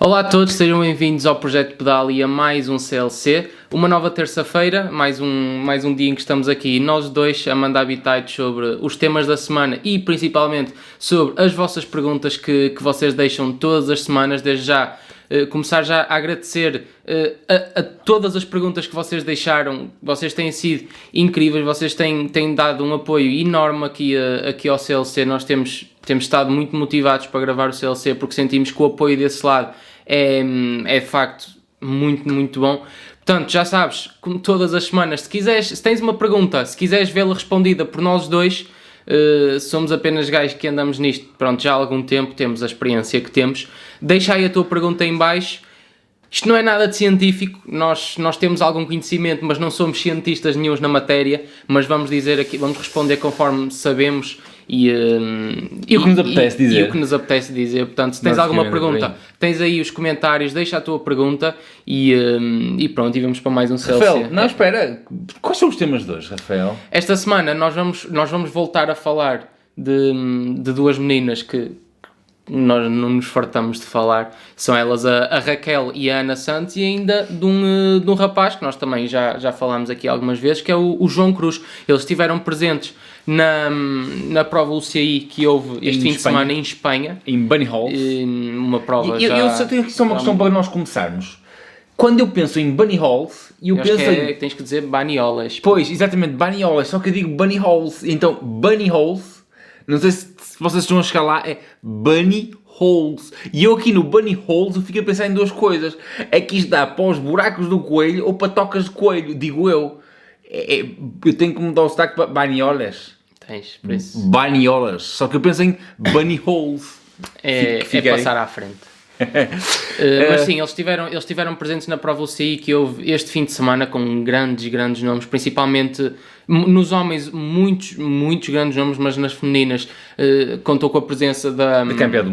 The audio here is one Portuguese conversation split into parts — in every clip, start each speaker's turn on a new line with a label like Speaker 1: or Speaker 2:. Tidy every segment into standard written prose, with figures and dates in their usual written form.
Speaker 1: Olá a todos, sejam bem-vindos ao Projeto Pedal e a mais um CLC. Uma nova terça-feira, mais um dia em que estamos aqui nós dois a mandar bitites sobre os temas da semana e principalmente sobre as vossas perguntas que vocês deixam todas as semanas. Desde já, começar já a agradecer a todas as perguntas que vocês deixaram. Vocês têm sido incríveis, vocês têm dado um apoio enorme aqui ao CLC. Nós temos estado muito motivados para gravar o CLC porque sentimos que o apoio desse lado é de facto muito, muito bom. Portanto, já sabes, como todas as semanas, se tens uma pergunta, se quiseres vê-la respondida por nós dois, somos apenas gajos que andamos nisto, pronto, já há algum tempo, temos a experiência que temos. Deixa aí a tua pergunta em baixo. Isto não é nada de científico, nós temos algum conhecimento, mas não somos cientistas nenhuns na matéria, mas vamos dizer aqui, vamos responder conforme sabemos e
Speaker 2: o que nos apetece dizer.
Speaker 1: E o que nos apetece dizer. Portanto, se tens alguma pergunta, tens aí os comentários, deixa a tua pergunta e pronto, e vamos para mais um CLC.
Speaker 2: Rafael, não, espera, quais são os temas de hoje, Rafael?
Speaker 1: Esta semana nós vamos voltar a falar de duas meninas que nós não nos fartamos de falar. São elas a Raquel e a Ana Santos, e ainda de um rapaz que nós também já falámos aqui algumas vezes, que é o João Cruz. Eles estiveram presentes na prova UCI que houve este fim de semana em Espanha.
Speaker 2: Em Bunny Halls.
Speaker 1: Uma prova
Speaker 2: eu só tenho aqui só uma questão para nós começarmos. Quando eu penso em Bunny Halls, eu penso
Speaker 1: que tens que dizer baniolas.
Speaker 2: Pois, exatamente, baniolas, só que eu digo Bunny Halls. Então, Bunny Halls, não sei se vocês estão a chegar lá, é Bunny Holes. E eu aqui no Bunny Holes eu fico a pensar em duas coisas. É que isto dá para os buracos do coelho ou para tocas de coelho, digo eu. Eu tenho que mudar o sotaque para baniolas.
Speaker 1: Tens, por isso.
Speaker 2: Baniolas. Só que eu penso em Bunny Holes.
Speaker 1: É passar à frente. Mas sim, eles estiveram presentes na prova UCI que houve este fim de semana com grandes nomes, principalmente nos homens muitos grandes nomes, mas nas femininas contou com a presença da
Speaker 2: campeã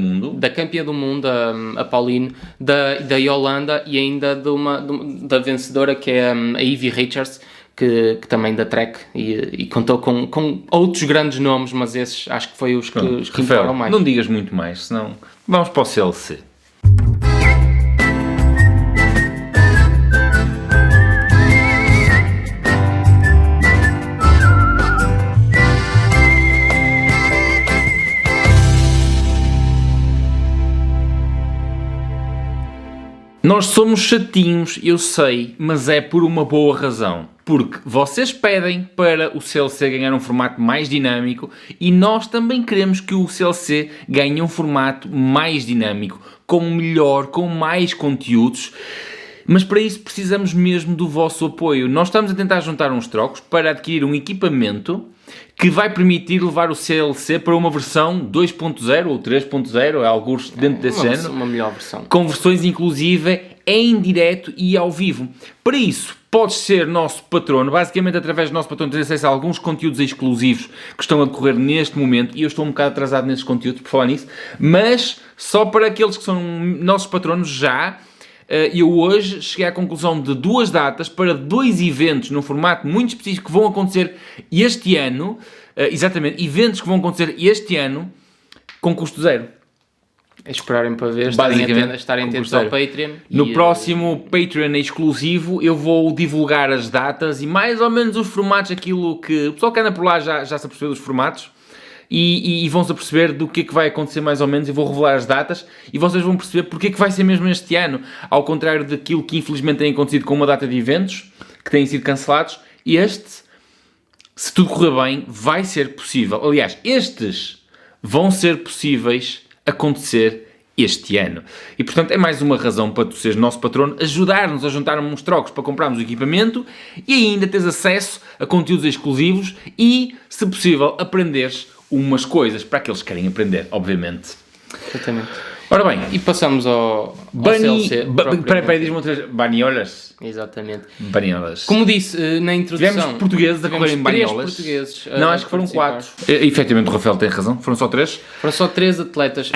Speaker 2: do mundo,
Speaker 1: a Pauline, da Yolanda e ainda da vencedora que é a Evie Richards, que também da Trek, e contou com outros grandes nomes, mas esses acho que foi os que importaram mais.
Speaker 2: Não digas muito mais, senão vamos para o CLC. Nós somos chatinhos, eu sei, mas é por uma boa razão. Porque vocês pedem para o CLC ganhar um formato mais dinâmico e nós também queremos que o CLC ganhe um formato mais dinâmico, com mais conteúdos. Mas para isso precisamos mesmo do vosso apoio. Nós estamos a tentar juntar uns trocos para adquirir um equipamento que vai permitir levar o CLC para uma versão 2.0 ou 3.0, alguns dentro desse género.
Speaker 1: Uma melhor versão.
Speaker 2: Com versões inclusive em direto e ao vivo. Para isso, podes ser nosso patrono. Basicamente, através do nosso patrono, tens acesso a alguns conteúdos exclusivos que estão a decorrer neste momento. E eu estou um bocado atrasado nesses conteúdos, por falar nisso. Mas, só para aqueles que são nossos patronos já, eu hoje cheguei à conclusão de 2 datas para 2 eventos num formato muito específico que vão acontecer este ano. Exatamente, eventos que vão acontecer este ano com custo zero.
Speaker 1: Esperarem para ver, estarem atentos ao Patreon.
Speaker 2: No próximo Patreon exclusivo eu vou divulgar as datas e mais ou menos os formatos, aquilo que o pessoal que anda por lá já se apercebeu dos formatos e vão-se aperceber do que é que vai acontecer mais ou menos. Eu vou revelar as datas e vocês vão perceber porque é que vai ser mesmo este ano, ao contrário daquilo que infelizmente tem acontecido com uma data de eventos que têm sido cancelados. Se tudo correr bem, vai ser possível. Aliás, estes vão ser possíveis acontecer este ano. E, portanto, é mais uma razão para tu seres nosso patrono, ajudar-nos a juntar uns trocos para comprarmos o equipamento e ainda teres acesso a conteúdos exclusivos e, se possível, aprenderes umas coisas para aqueles que querem aprender, obviamente.
Speaker 1: Exatamente.
Speaker 2: Ora bem,
Speaker 1: e passamos ao CLC.
Speaker 2: Peraí, diz-me outra vez. Baniolas?
Speaker 1: Exatamente.
Speaker 2: Baniolas.
Speaker 1: Como disse na introdução...
Speaker 2: Tivemos portugueses a correr em baniolas.
Speaker 1: 3 portugueses.
Speaker 2: Não, acho que foram 4. Efetivamente, o Rafael tem razão. Foram só 3.
Speaker 1: Foram só 3 atletas.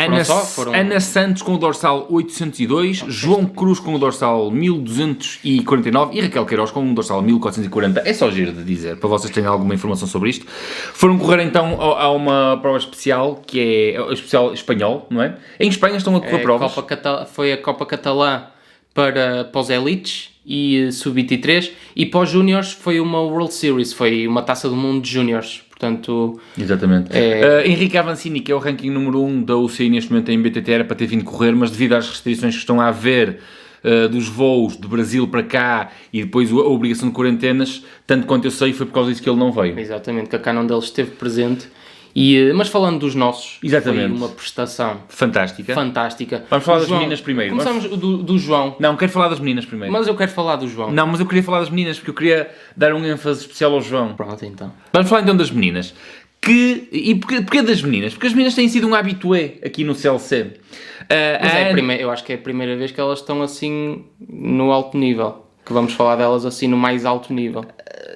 Speaker 2: Ana Santos com o dorsal 802, João Cruz com o dorsal 1249 e Raquel Queiroz com o dorsal 1440. É só giro de dizer, para vocês terem alguma informação sobre isto. Foram correr então a uma prova especial, que é especial espanhol, não é? Em Espanha estão a correr provas?
Speaker 1: Foi a Copa Catalã para os elites e sub-23, e para os júniores foi uma World Series, foi uma taça do mundo de júniores. Portanto,
Speaker 2: exatamente. Henrique Avancini, que é o ranking número 1 da UCI neste momento em BTT, era para ter vindo correr, mas devido às restrições que estão a haver dos voos de Brasil para cá e depois a obrigação de quarentenas, tanto quanto eu sei, foi por causa disso que ele não veio.
Speaker 1: Exatamente, que a Canon dele esteve presente. Mas falando dos nossos,
Speaker 2: exatamente,
Speaker 1: foi uma prestação
Speaker 2: fantástica.
Speaker 1: Vamos
Speaker 2: falar das meninas primeiro.
Speaker 1: Começamos do João.
Speaker 2: Não, quero falar das meninas primeiro.
Speaker 1: Mas eu quero falar do João.
Speaker 2: Não, mas eu queria falar das meninas porque eu queria dar um ênfase especial ao João.
Speaker 1: Pronto, então.
Speaker 2: Vamos falar então das meninas. E porquê das meninas? Porque as meninas têm sido um habitué aqui no CLC.
Speaker 1: Mas eu acho que é a primeira vez que elas estão assim no alto nível. Que vamos falar delas assim no mais alto nível.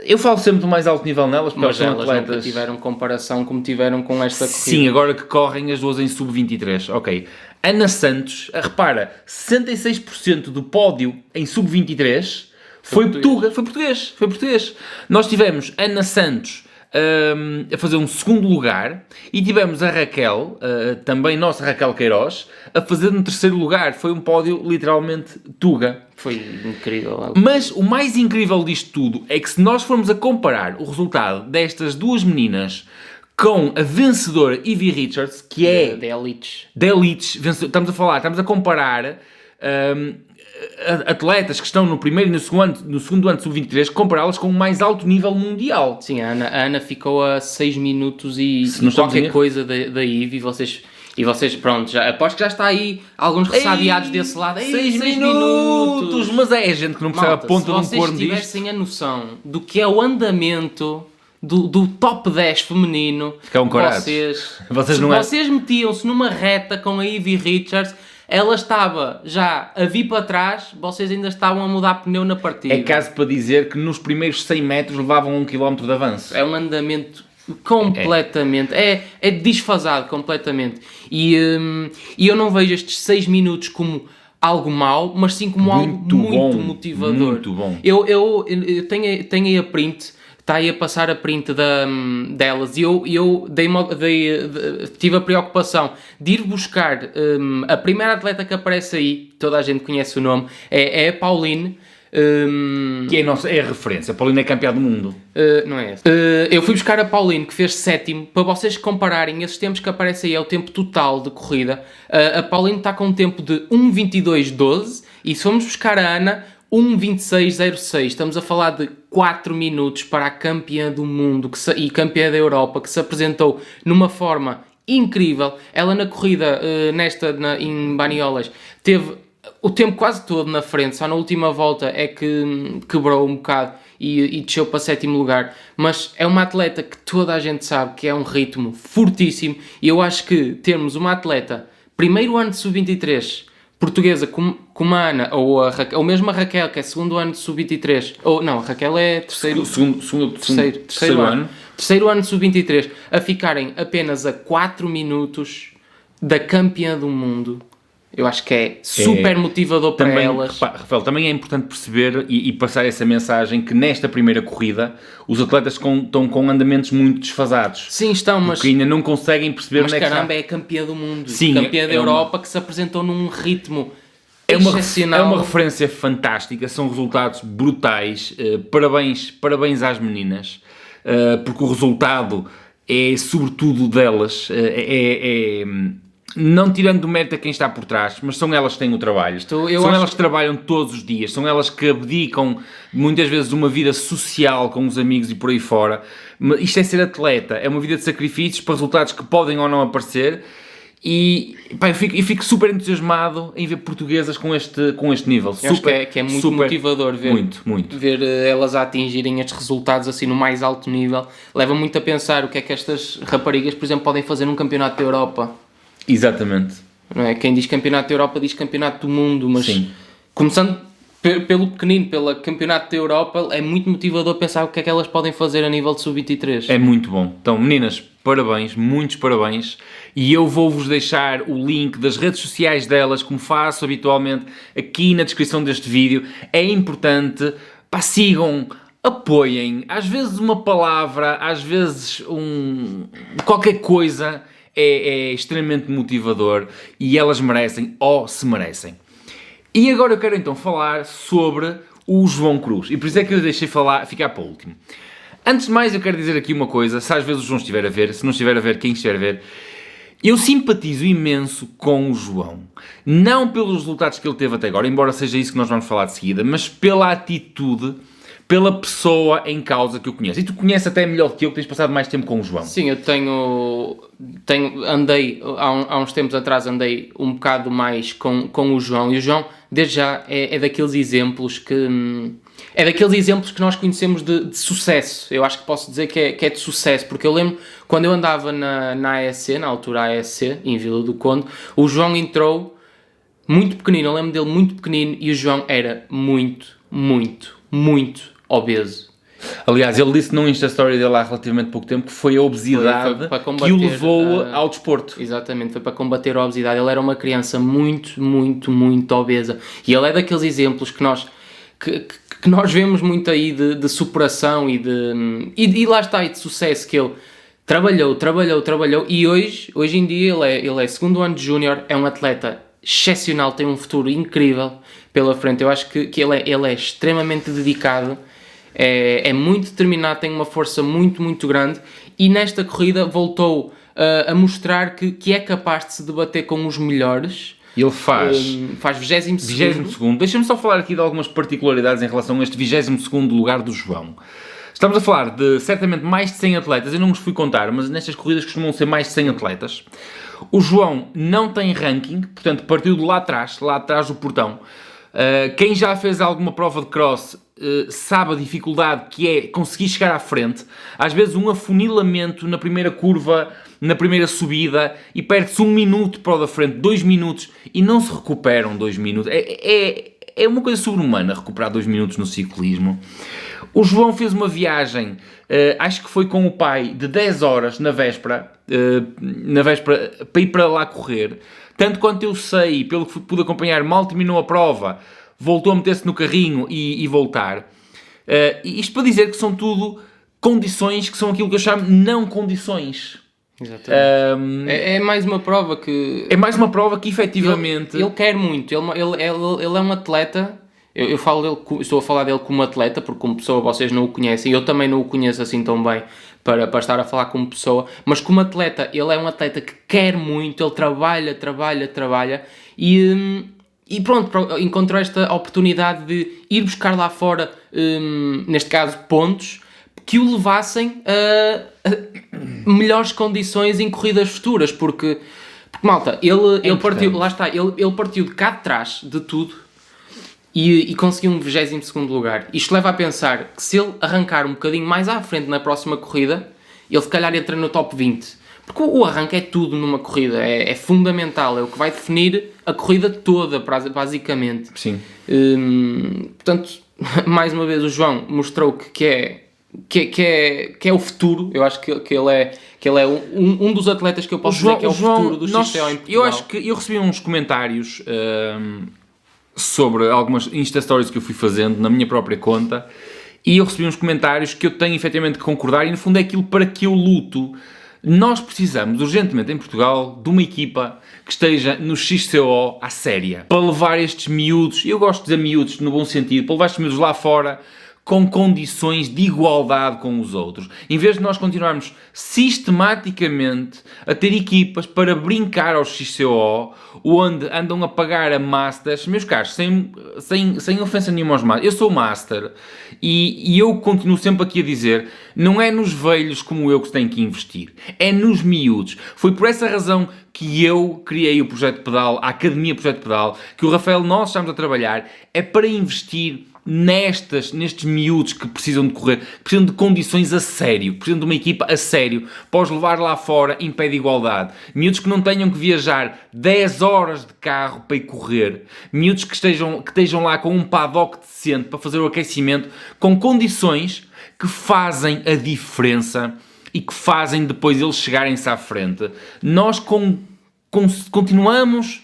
Speaker 2: Eu falo sempre do mais alto nível nelas, porque
Speaker 1: mas
Speaker 2: elas são
Speaker 1: elas
Speaker 2: atletas.
Speaker 1: Nunca tiveram comparação como tiveram com esta corrida.
Speaker 2: Sim, agora que correm as duas em sub-23. Ok. Ana Santos, repara, 66% do pódio em sub-23 foi português. Nós tivemos Ana Santos a fazer um segundo lugar e tivemos a Raquel, também nossa Raquel Queiroz, a fazer um terceiro lugar. Foi um pódio literalmente tuga.
Speaker 1: Foi incrível.
Speaker 2: Mas o mais incrível disto tudo é que se nós formos a comparar o resultado destas duas meninas com a vencedora Evie Richards, que é
Speaker 1: da Elites.
Speaker 2: Da Elites, estamos a comparar atletas que estão no primeiro e no segundo ano de sub-23, compará-las com o mais alto nível mundial.
Speaker 1: Sim, a Ana ficou a 6 minutos e qualquer coisa da Evie, e vocês, pronto, aposto que já está aí alguns ressabiados desse lado.
Speaker 2: 6 minutos! Mas é gente que não percebe a ponta de um corno disto.
Speaker 1: Se vocês tivessem a noção do que é o andamento do top 10 feminino, vocês metiam-se numa reta com a Evie Richards, ela estava já a vir para trás, vocês ainda estavam a mudar pneu na partida.
Speaker 2: É caso para dizer que nos primeiros 100 metros levavam 1 km de avanço.
Speaker 1: É um andamento completamente, é desfasado completamente, e eu não vejo estes 6 minutos como algo mau, mas sim como algo muito motivador.
Speaker 2: Muito bom.
Speaker 1: Eu tenho aí a print, está aí a passar a print delas, e eu tive a preocupação de ir buscar a primeira atleta que aparece aí, toda a gente conhece o nome, é a Pauline.
Speaker 2: Que é a referência. A Pauline é campeã do mundo.
Speaker 1: Não é esse. Eu fui buscar a Pauline, que fez 7º, para vocês compararem esses tempos que aparecem aí, é o tempo total de corrida. A Pauline está com um tempo de 1:22:12, e se formos buscar a Ana, 1:26:06. Estamos a falar de 4 minutos para a campeã do mundo e campeã da Europa, que se apresentou numa forma incrível. Ela na corrida, em Baniolas, teve o tempo quase todo na frente, só na última volta é que quebrou um bocado e desceu para 7º lugar, mas é uma atleta que toda a gente sabe que é um ritmo fortíssimo, e eu acho que termos uma atleta, primeiro ano de sub-23, portuguesa como a Ana, ou mesmo a Raquel, que é segundo ano de sub-23, ou não, a Raquel é terceiro ano. Terceiro ano de sub-23, a ficarem apenas a 4 minutos da campeã do mundo. Eu acho que é super motivador para elas.
Speaker 2: Rafael, também é importante perceber e passar essa mensagem que nesta primeira corrida os atletas estão com andamentos muito desfasados.
Speaker 1: Sim, estão, mas...
Speaker 2: Porque ainda não conseguem perceber onde é que
Speaker 1: caramba, é a campeã do mundo.
Speaker 2: Sim,
Speaker 1: campeã da Europa que se apresentou num ritmo excepcional.
Speaker 2: É uma referência fantástica, são resultados brutais. Parabéns às meninas, porque o resultado é sobretudo delas, não tirando do mérito a quem está por trás, mas são elas que têm o trabalho. Elas que trabalham todos os dias, são elas que abdicam muitas vezes uma vida social com os amigos e por aí fora. Isto é ser atleta, é uma vida de sacrifícios para resultados que podem ou não aparecer, e eu fico super entusiasmado em ver portuguesas com este nível.
Speaker 1: Eu acho que é muito motivador ver elas a atingirem estes resultados assim no mais alto nível. Leva muito a pensar o que é que estas raparigas, por exemplo, podem fazer num campeonato da Europa.
Speaker 2: Exatamente.
Speaker 1: Não é? Quem diz campeonato da Europa diz campeonato do mundo, mas
Speaker 2: sim,
Speaker 1: começando pelo pequenino, pelo campeonato da Europa, é muito motivador pensar o que é que elas podem fazer a nível de sub-23.
Speaker 2: É muito bom. Então, meninas, parabéns, muitos parabéns, e eu vou-vos deixar o link das redes sociais delas, como faço habitualmente, aqui na descrição deste vídeo. É importante, sigam, apoiem, às vezes uma palavra, às vezes qualquer coisa. é extremamente motivador e elas merecem, ou se merecem. E agora eu quero então falar sobre o João Cruz, e por isso é que eu deixei ficar para o último. Antes de mais, eu quero dizer aqui uma coisa, se às vezes o João estiver a ver, se não estiver a ver, quem estiver a ver, eu simpatizo imenso com o João. Não pelos resultados que ele teve até agora, embora seja isso que nós vamos falar de seguida, mas pela atitude, pela pessoa em causa que eu conheço. E tu conheces até melhor que eu, que tens passado mais tempo com o João.
Speaker 1: Sim, eu andei, há uns tempos atrás, andei um bocado mais com o João. E o João, desde já, é daqueles exemplos que... É daqueles exemplos que nós conhecemos de sucesso. Eu acho que posso dizer que é de sucesso, porque eu lembro, quando eu andava na ASC, na altura ASC, em Vila do Conde, o João entrou muito pequenino, eu lembro dele muito pequenino, e o João era muito, muito, muito obeso.
Speaker 2: Aliás, ele disse num Insta Story dele há relativamente pouco tempo que foi a obesidade que o levou ao desporto.
Speaker 1: Exatamente, foi para combater a obesidade. Ele era uma criança muito, muito, muito obesa. E ele é daqueles exemplos que nós vemos muito aí de superação e lá está, e de sucesso, que ele trabalhou, e hoje em dia ele é segundo ano de júnior, é um atleta excepcional, tem um futuro incrível pela frente. Eu acho que ele é extremamente dedicado, é muito determinado, tem uma força muito, muito grande, e nesta corrida voltou a mostrar que é capaz de se debater com os melhores.
Speaker 2: Ele faz
Speaker 1: 22º.
Speaker 2: Deixa-me só falar aqui de algumas particularidades em relação a este 22º lugar do João. Estamos a falar de, certamente, mais de 100 atletas. Eu não os fui contar, mas nestas corridas costumam ser mais de 100 atletas. O João não tem ranking, portanto, partiu de lá atrás do portão. Quem já fez alguma prova de cross sabe a dificuldade que é conseguir chegar à frente. Às vezes um afunilamento na primeira curva, na primeira subida, e perde-se 1 minuto para o da frente, 2 minutos, e não se recuperam 2 minutos. É uma coisa sobre-humana recuperar 2 minutos no ciclismo. O João fez uma viagem, acho que foi com o pai, de 10 horas na véspera, para ir para lá correr. Tanto quanto eu sei, pelo que pude acompanhar, mal terminou a prova, voltou a meter-se no carrinho e voltar. Isto para dizer que são tudo condições que são aquilo que eu chamo não condições.
Speaker 1: Exatamente. É mais uma prova que...
Speaker 2: É mais uma prova que efetivamente...
Speaker 1: Ele quer muito, ele é um atleta. Estou a falar dele como atleta, porque como pessoa vocês não o conhecem, eu também não o conheço assim tão bem para estar a falar como pessoa, mas como atleta, ele é um atleta que quer muito, ele trabalha, e pronto, encontrou esta oportunidade de ir buscar lá fora, neste caso, pontos, que o levassem a melhores condições em corridas futuras, porque malta, ele partiu, lá está, ele partiu de cá de trás de tudo, e conseguiu um 22º lugar. Isto leva a pensar que se ele arrancar um bocadinho mais à frente na próxima corrida, ele se calhar entra no top 20. Porque o arranque é tudo numa corrida, é fundamental, é o que vai definir a corrida toda, basicamente.
Speaker 2: Sim.
Speaker 1: Portanto, mais uma vez o João mostrou que é o futuro. Eu acho que ele é um dos atletas que eu posso dizer que é o futuro do XCO em Portugal.
Speaker 2: Eu acho que eu recebi uns comentários sobre algumas Insta Stories que eu fui fazendo na minha própria conta, e eu recebi uns comentários que eu tenho efetivamente que concordar, e no fundo é aquilo para que eu luto. Nós precisamos urgentemente em Portugal de uma equipa que esteja no XCO à séria, para levar estes miúdos, eu gosto de dizer miúdos no bom sentido, para levar estes miúdos lá fora com condições de igualdade com os outros, em vez de nós continuarmos sistematicamente a ter equipas para brincar ao XCO, onde andam a pagar a Masters. Meus caros, sem ofensa nenhuma aos Masters, eu sou Master, e eu continuo sempre aqui a dizer, não é nos velhos como eu que se tem que investir, é nos miúdos. Foi por essa razão que eu criei o Projeto Pedal, a Academia Projeto Pedal, que o Rafael nós estamos a trabalhar, é para investir nestes miúdos que precisam de correr, que precisam de condições a sério, precisam de uma equipa a sério, para os levar lá fora em pé de igualdade. Miúdos que não tenham que viajar 10 horas de carro para ir correr. Miúdos que estejam lá com um paddock decente para fazer o aquecimento, com condições que fazem a diferença e que fazem depois eles chegarem-se à frente. Nós continuamos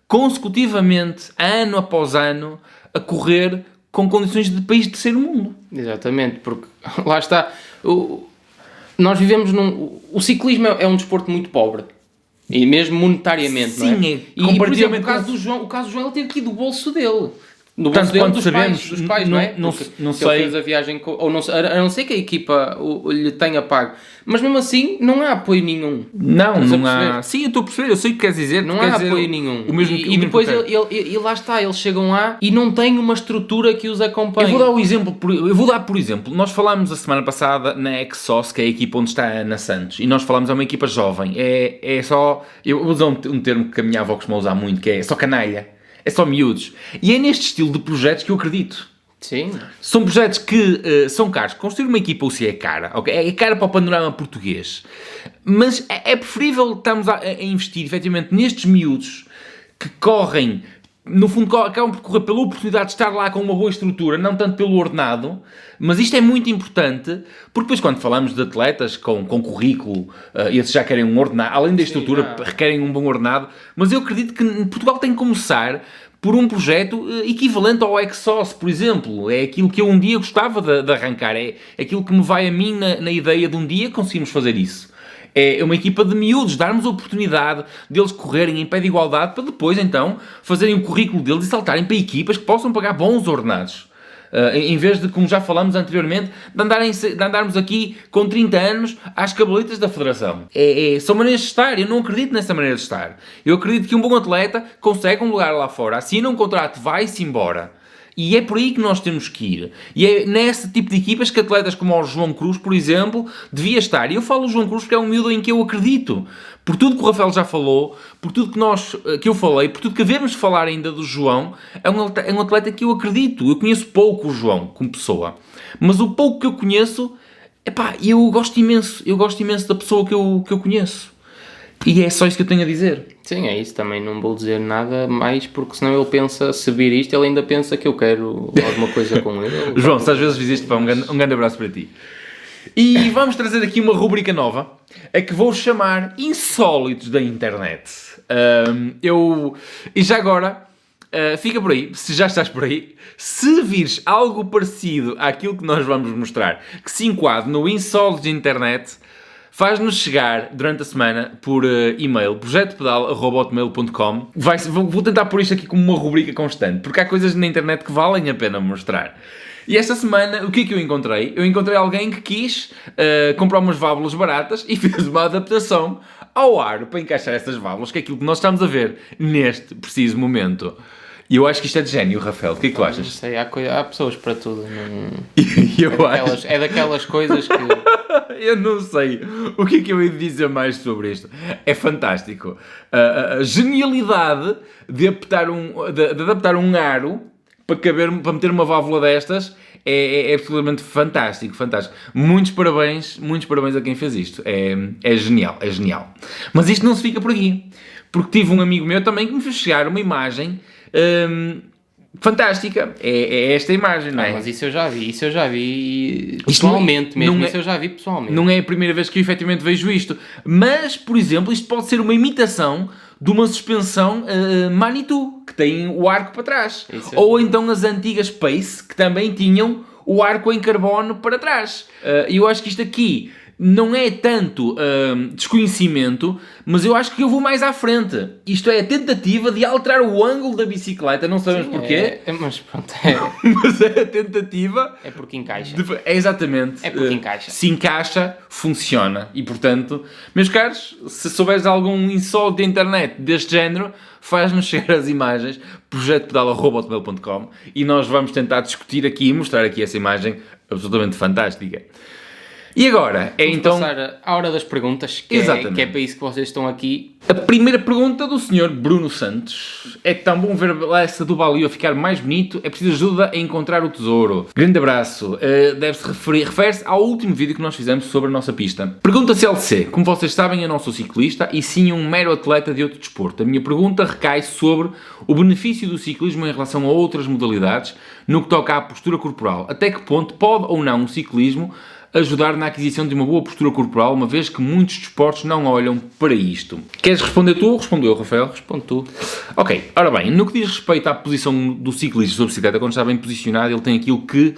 Speaker 2: consecutivamente, ano após ano, a correr com condições de país de terceiro mundo.
Speaker 1: Exatamente, porque lá está, nós vivemos o ciclismo é um desporto muito pobre, E mesmo monetariamente,
Speaker 2: Sim,
Speaker 1: não é?
Speaker 2: é
Speaker 1: E, por exemplo,
Speaker 2: comparativamente
Speaker 1: o caso do João, ele teve que ir do bolso dele. Do
Speaker 2: Tanto
Speaker 1: bolso dele,
Speaker 2: quanto
Speaker 1: dos
Speaker 2: sabemos,
Speaker 1: pais, não é?
Speaker 2: não
Speaker 1: Porque
Speaker 2: não
Speaker 1: ele
Speaker 2: sei.
Speaker 1: fez a viagem, ou não, a não ser que a equipa lhe tenha pago. Mas mesmo assim, não há apoio nenhum.
Speaker 2: Não
Speaker 1: Estás a
Speaker 2: há.
Speaker 1: perceber?
Speaker 2: Sim, eu estou a perceber, eu sei o que queres dizer.
Speaker 1: Não
Speaker 2: queres
Speaker 1: há
Speaker 2: dizer
Speaker 1: apoio nenhum.
Speaker 2: O mesmo,
Speaker 1: E depois e lá está, eles chegam lá e não têm uma estrutura que os acompanhe.
Speaker 2: Eu vou dar por exemplo, nós falámos a semana passada na Exos, que é a equipa onde está a Ana Santos, e nós falámos, é uma equipa jovem, é só, eu vou usar um termo que a minha avó costuma usar muito, que é só canalha, é só miúdos, e é neste estilo de projetos que eu acredito.
Speaker 1: Sim.
Speaker 2: São projetos que são caros. Construir uma equipa é cara, ok? É cara para o panorama português. Mas é preferível estarmos a investir, efetivamente, nestes miúdos que correm, no fundo, acabam por correr pela oportunidade de estar lá com uma boa estrutura, não tanto pelo ordenado. Mas isto é muito importante, porque depois quando falamos de atletas com currículo, esses já querem um ordenado, além da estrutura, requerem um bom ordenado. Mas eu acredito que Portugal tem que começar por um projeto equivalente ao Exos, por exemplo. É aquilo que eu um dia gostava de arrancar. É aquilo que me vai a mim na ideia de um dia conseguirmos fazer isso. É uma equipa de miúdos, darmos a oportunidade deles correrem em pé de igualdade para depois, então, fazerem o currículo deles e saltarem para equipas que possam pagar bons ordenados. Em vez de, como já falámos anteriormente, de andarmos aqui com 30 anos às cabalitas da Federação. São maneiras de estar. Eu não acredito nessa maneira de estar. Eu acredito que um bom atleta consegue um lugar lá fora, assina um contrato, vai-se embora. E é por aí que nós temos que ir. E é nesse tipo de equipas que atletas como o João Cruz, por exemplo, devia estar. E eu falo o João Cruz porque é um miúdo em que eu acredito. Por tudo que o Rafael já falou, por tudo que eu falei, por tudo que devemos falar ainda do João, é um atleta que eu acredito. Eu conheço pouco o João como pessoa. Mas o pouco que eu conheço, eu gosto imenso. Eu gosto imenso da pessoa que eu conheço. E é só isso que eu tenho a dizer.
Speaker 1: Sim, é isso. Também não vou dizer nada mais, porque senão ele pensa, se vir isto, ele ainda pensa que eu quero alguma coisa com ele.
Speaker 2: João, se às vezes fiz isto, um grande abraço para ti. E vamos trazer aqui uma rubrica nova, a que vou chamar Insólitos da Internet. E já agora, fica por aí, se já estás por aí, se vires algo parecido àquilo que nós vamos mostrar, que se enquadre no Insólitos da Internet, faz-nos chegar durante a semana por e-mail, projetopedal@hotmail.com. Vou tentar pôr isto aqui como uma rubrica constante, porque há coisas na internet que valem a pena mostrar. E esta semana, o que é que eu encontrei? Eu encontrei alguém que quis comprar umas válvulas baratas e fez uma adaptação ao aro para encaixar estas válvulas, que é aquilo que nós estamos a ver neste preciso momento. E eu acho que isto é de gênio, Rafael. O que é que tu achas?
Speaker 1: Não sei, há pessoas para tudo. É daquelas coisas que...
Speaker 2: Eu não sei o que é que eu hei de dizer mais sobre isto. É fantástico. A genialidade de adaptar um aro para meter uma válvula destas é absolutamente fantástico. Muitos parabéns a quem fez isto. É genial. Mas isto não se fica por aqui. Porque tive um amigo meu também que me fez chegar uma imagem fantástica. É esta imagem, não é?
Speaker 1: Mas isso eu já vi pessoalmente mesmo. Isso eu já vi pessoalmente.
Speaker 2: Não é a primeira vez que eu efetivamente vejo isto. Mas, por exemplo, isto pode ser uma imitação de uma suspensão Manitou, que tem o arco para trás. Ou então as antigas Pace, que também tinham o arco em carbono para trás. E eu acho que isto aqui não é tanto desconhecimento, mas eu acho que eu vou mais à frente. Isto é a tentativa de alterar o ângulo da bicicleta, não sabemos porquê.
Speaker 1: Mas pronto,
Speaker 2: mas é a tentativa...
Speaker 1: É porque encaixa.
Speaker 2: Exatamente.
Speaker 1: É porque encaixa.
Speaker 2: Se encaixa, funciona. E portanto, meus caros, se souberes algum insólito da internet deste género, faz-nos chegar as imagens, projetopedal@hotmail.com, e nós vamos tentar discutir aqui e mostrar aqui essa imagem absolutamente fantástica. E agora,
Speaker 1: vamos passar à hora das perguntas, que é para isso que vocês estão aqui.
Speaker 2: A primeira pergunta do Sr. Bruno Santos. É tão bom ver essa do Balio a ficar mais bonito, é preciso ajuda a encontrar o tesouro. Grande abraço. Refere-se ao último vídeo que nós fizemos sobre a nossa pista. Pergunta CLC. Como vocês sabem, eu não sou ciclista e sim um mero atleta de outro desporto. A minha pergunta recai sobre o benefício do ciclismo em relação a outras modalidades no que toca à postura corporal. Até que ponto pode ou não o ciclismo ajudar na aquisição de uma boa postura corporal, uma vez que muitos desportos não olham para isto. Queres responder tu ou respondo eu, Rafael?
Speaker 1: Responde tu.
Speaker 2: Ok, ora bem, no que diz respeito à posição do ciclista sobre bicicleta, quando está bem posicionado, ele tem aquilo que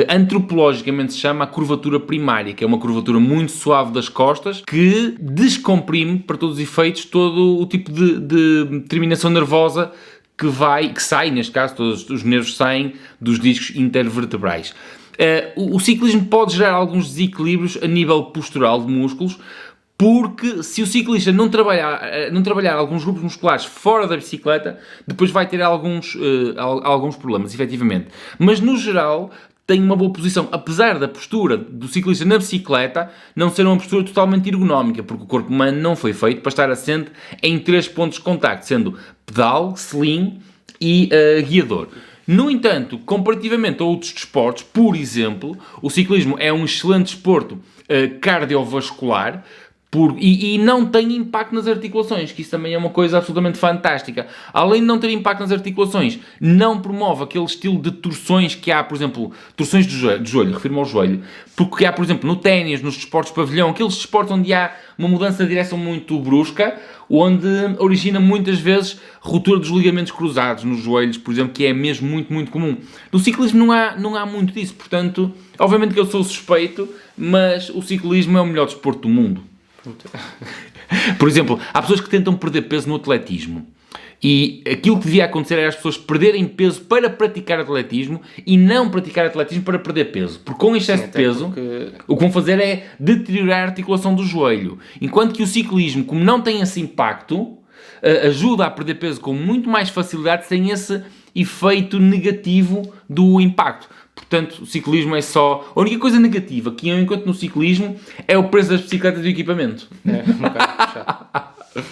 Speaker 2: antropologicamente se chama a curvatura primária, que é uma curvatura muito suave das costas, que descomprime, para todos os efeitos, todo o tipo de terminação nervosa que sai, neste caso, todos os nervos saem dos discos intervertebrais. O ciclismo pode gerar alguns desequilíbrios a nível postural de músculos, porque se o ciclista não trabalhar alguns grupos musculares fora da bicicleta, depois vai ter alguns problemas, efetivamente. Mas, no geral, tem uma boa posição, apesar da postura do ciclista na bicicleta não ser uma postura totalmente ergonómica, porque o corpo humano não foi feito para estar assente em 3 pontos de contacto, sendo pedal, selim e guiador. No entanto, comparativamente a outros desportos, por exemplo, o ciclismo é um excelente desporto cardiovascular, e não tem impacto nas articulações, que isso também é uma coisa absolutamente fantástica. Além de não ter impacto nas articulações, não promove aquele estilo de torções que há, por exemplo, torções de joelho, refiro-me ao joelho, porque há, por exemplo, no ténis, nos desportos de pavilhão, aqueles desportos onde há uma mudança de direção muito brusca, onde origina muitas vezes ruptura dos ligamentos cruzados nos joelhos, por exemplo, que é mesmo muito, muito comum. No ciclismo não há muito disso, portanto, obviamente que eu sou suspeito, mas o ciclismo é o melhor desporto do mundo. Por exemplo, há pessoas que tentam perder peso no atletismo e aquilo que devia acontecer era as pessoas perderem peso para praticar atletismo e não praticar atletismo para perder peso, porque com excesso de peso o que vão fazer é deteriorar a articulação do joelho, enquanto que o ciclismo, como não tem esse impacto, ajuda a perder peso com muito mais facilidade sem esse efeito negativo do impacto. Portanto, o ciclismo é só... A única coisa negativa que eu encontro no ciclismo é o preço das bicicletas e do equipamento.
Speaker 1: É, um bocado chato.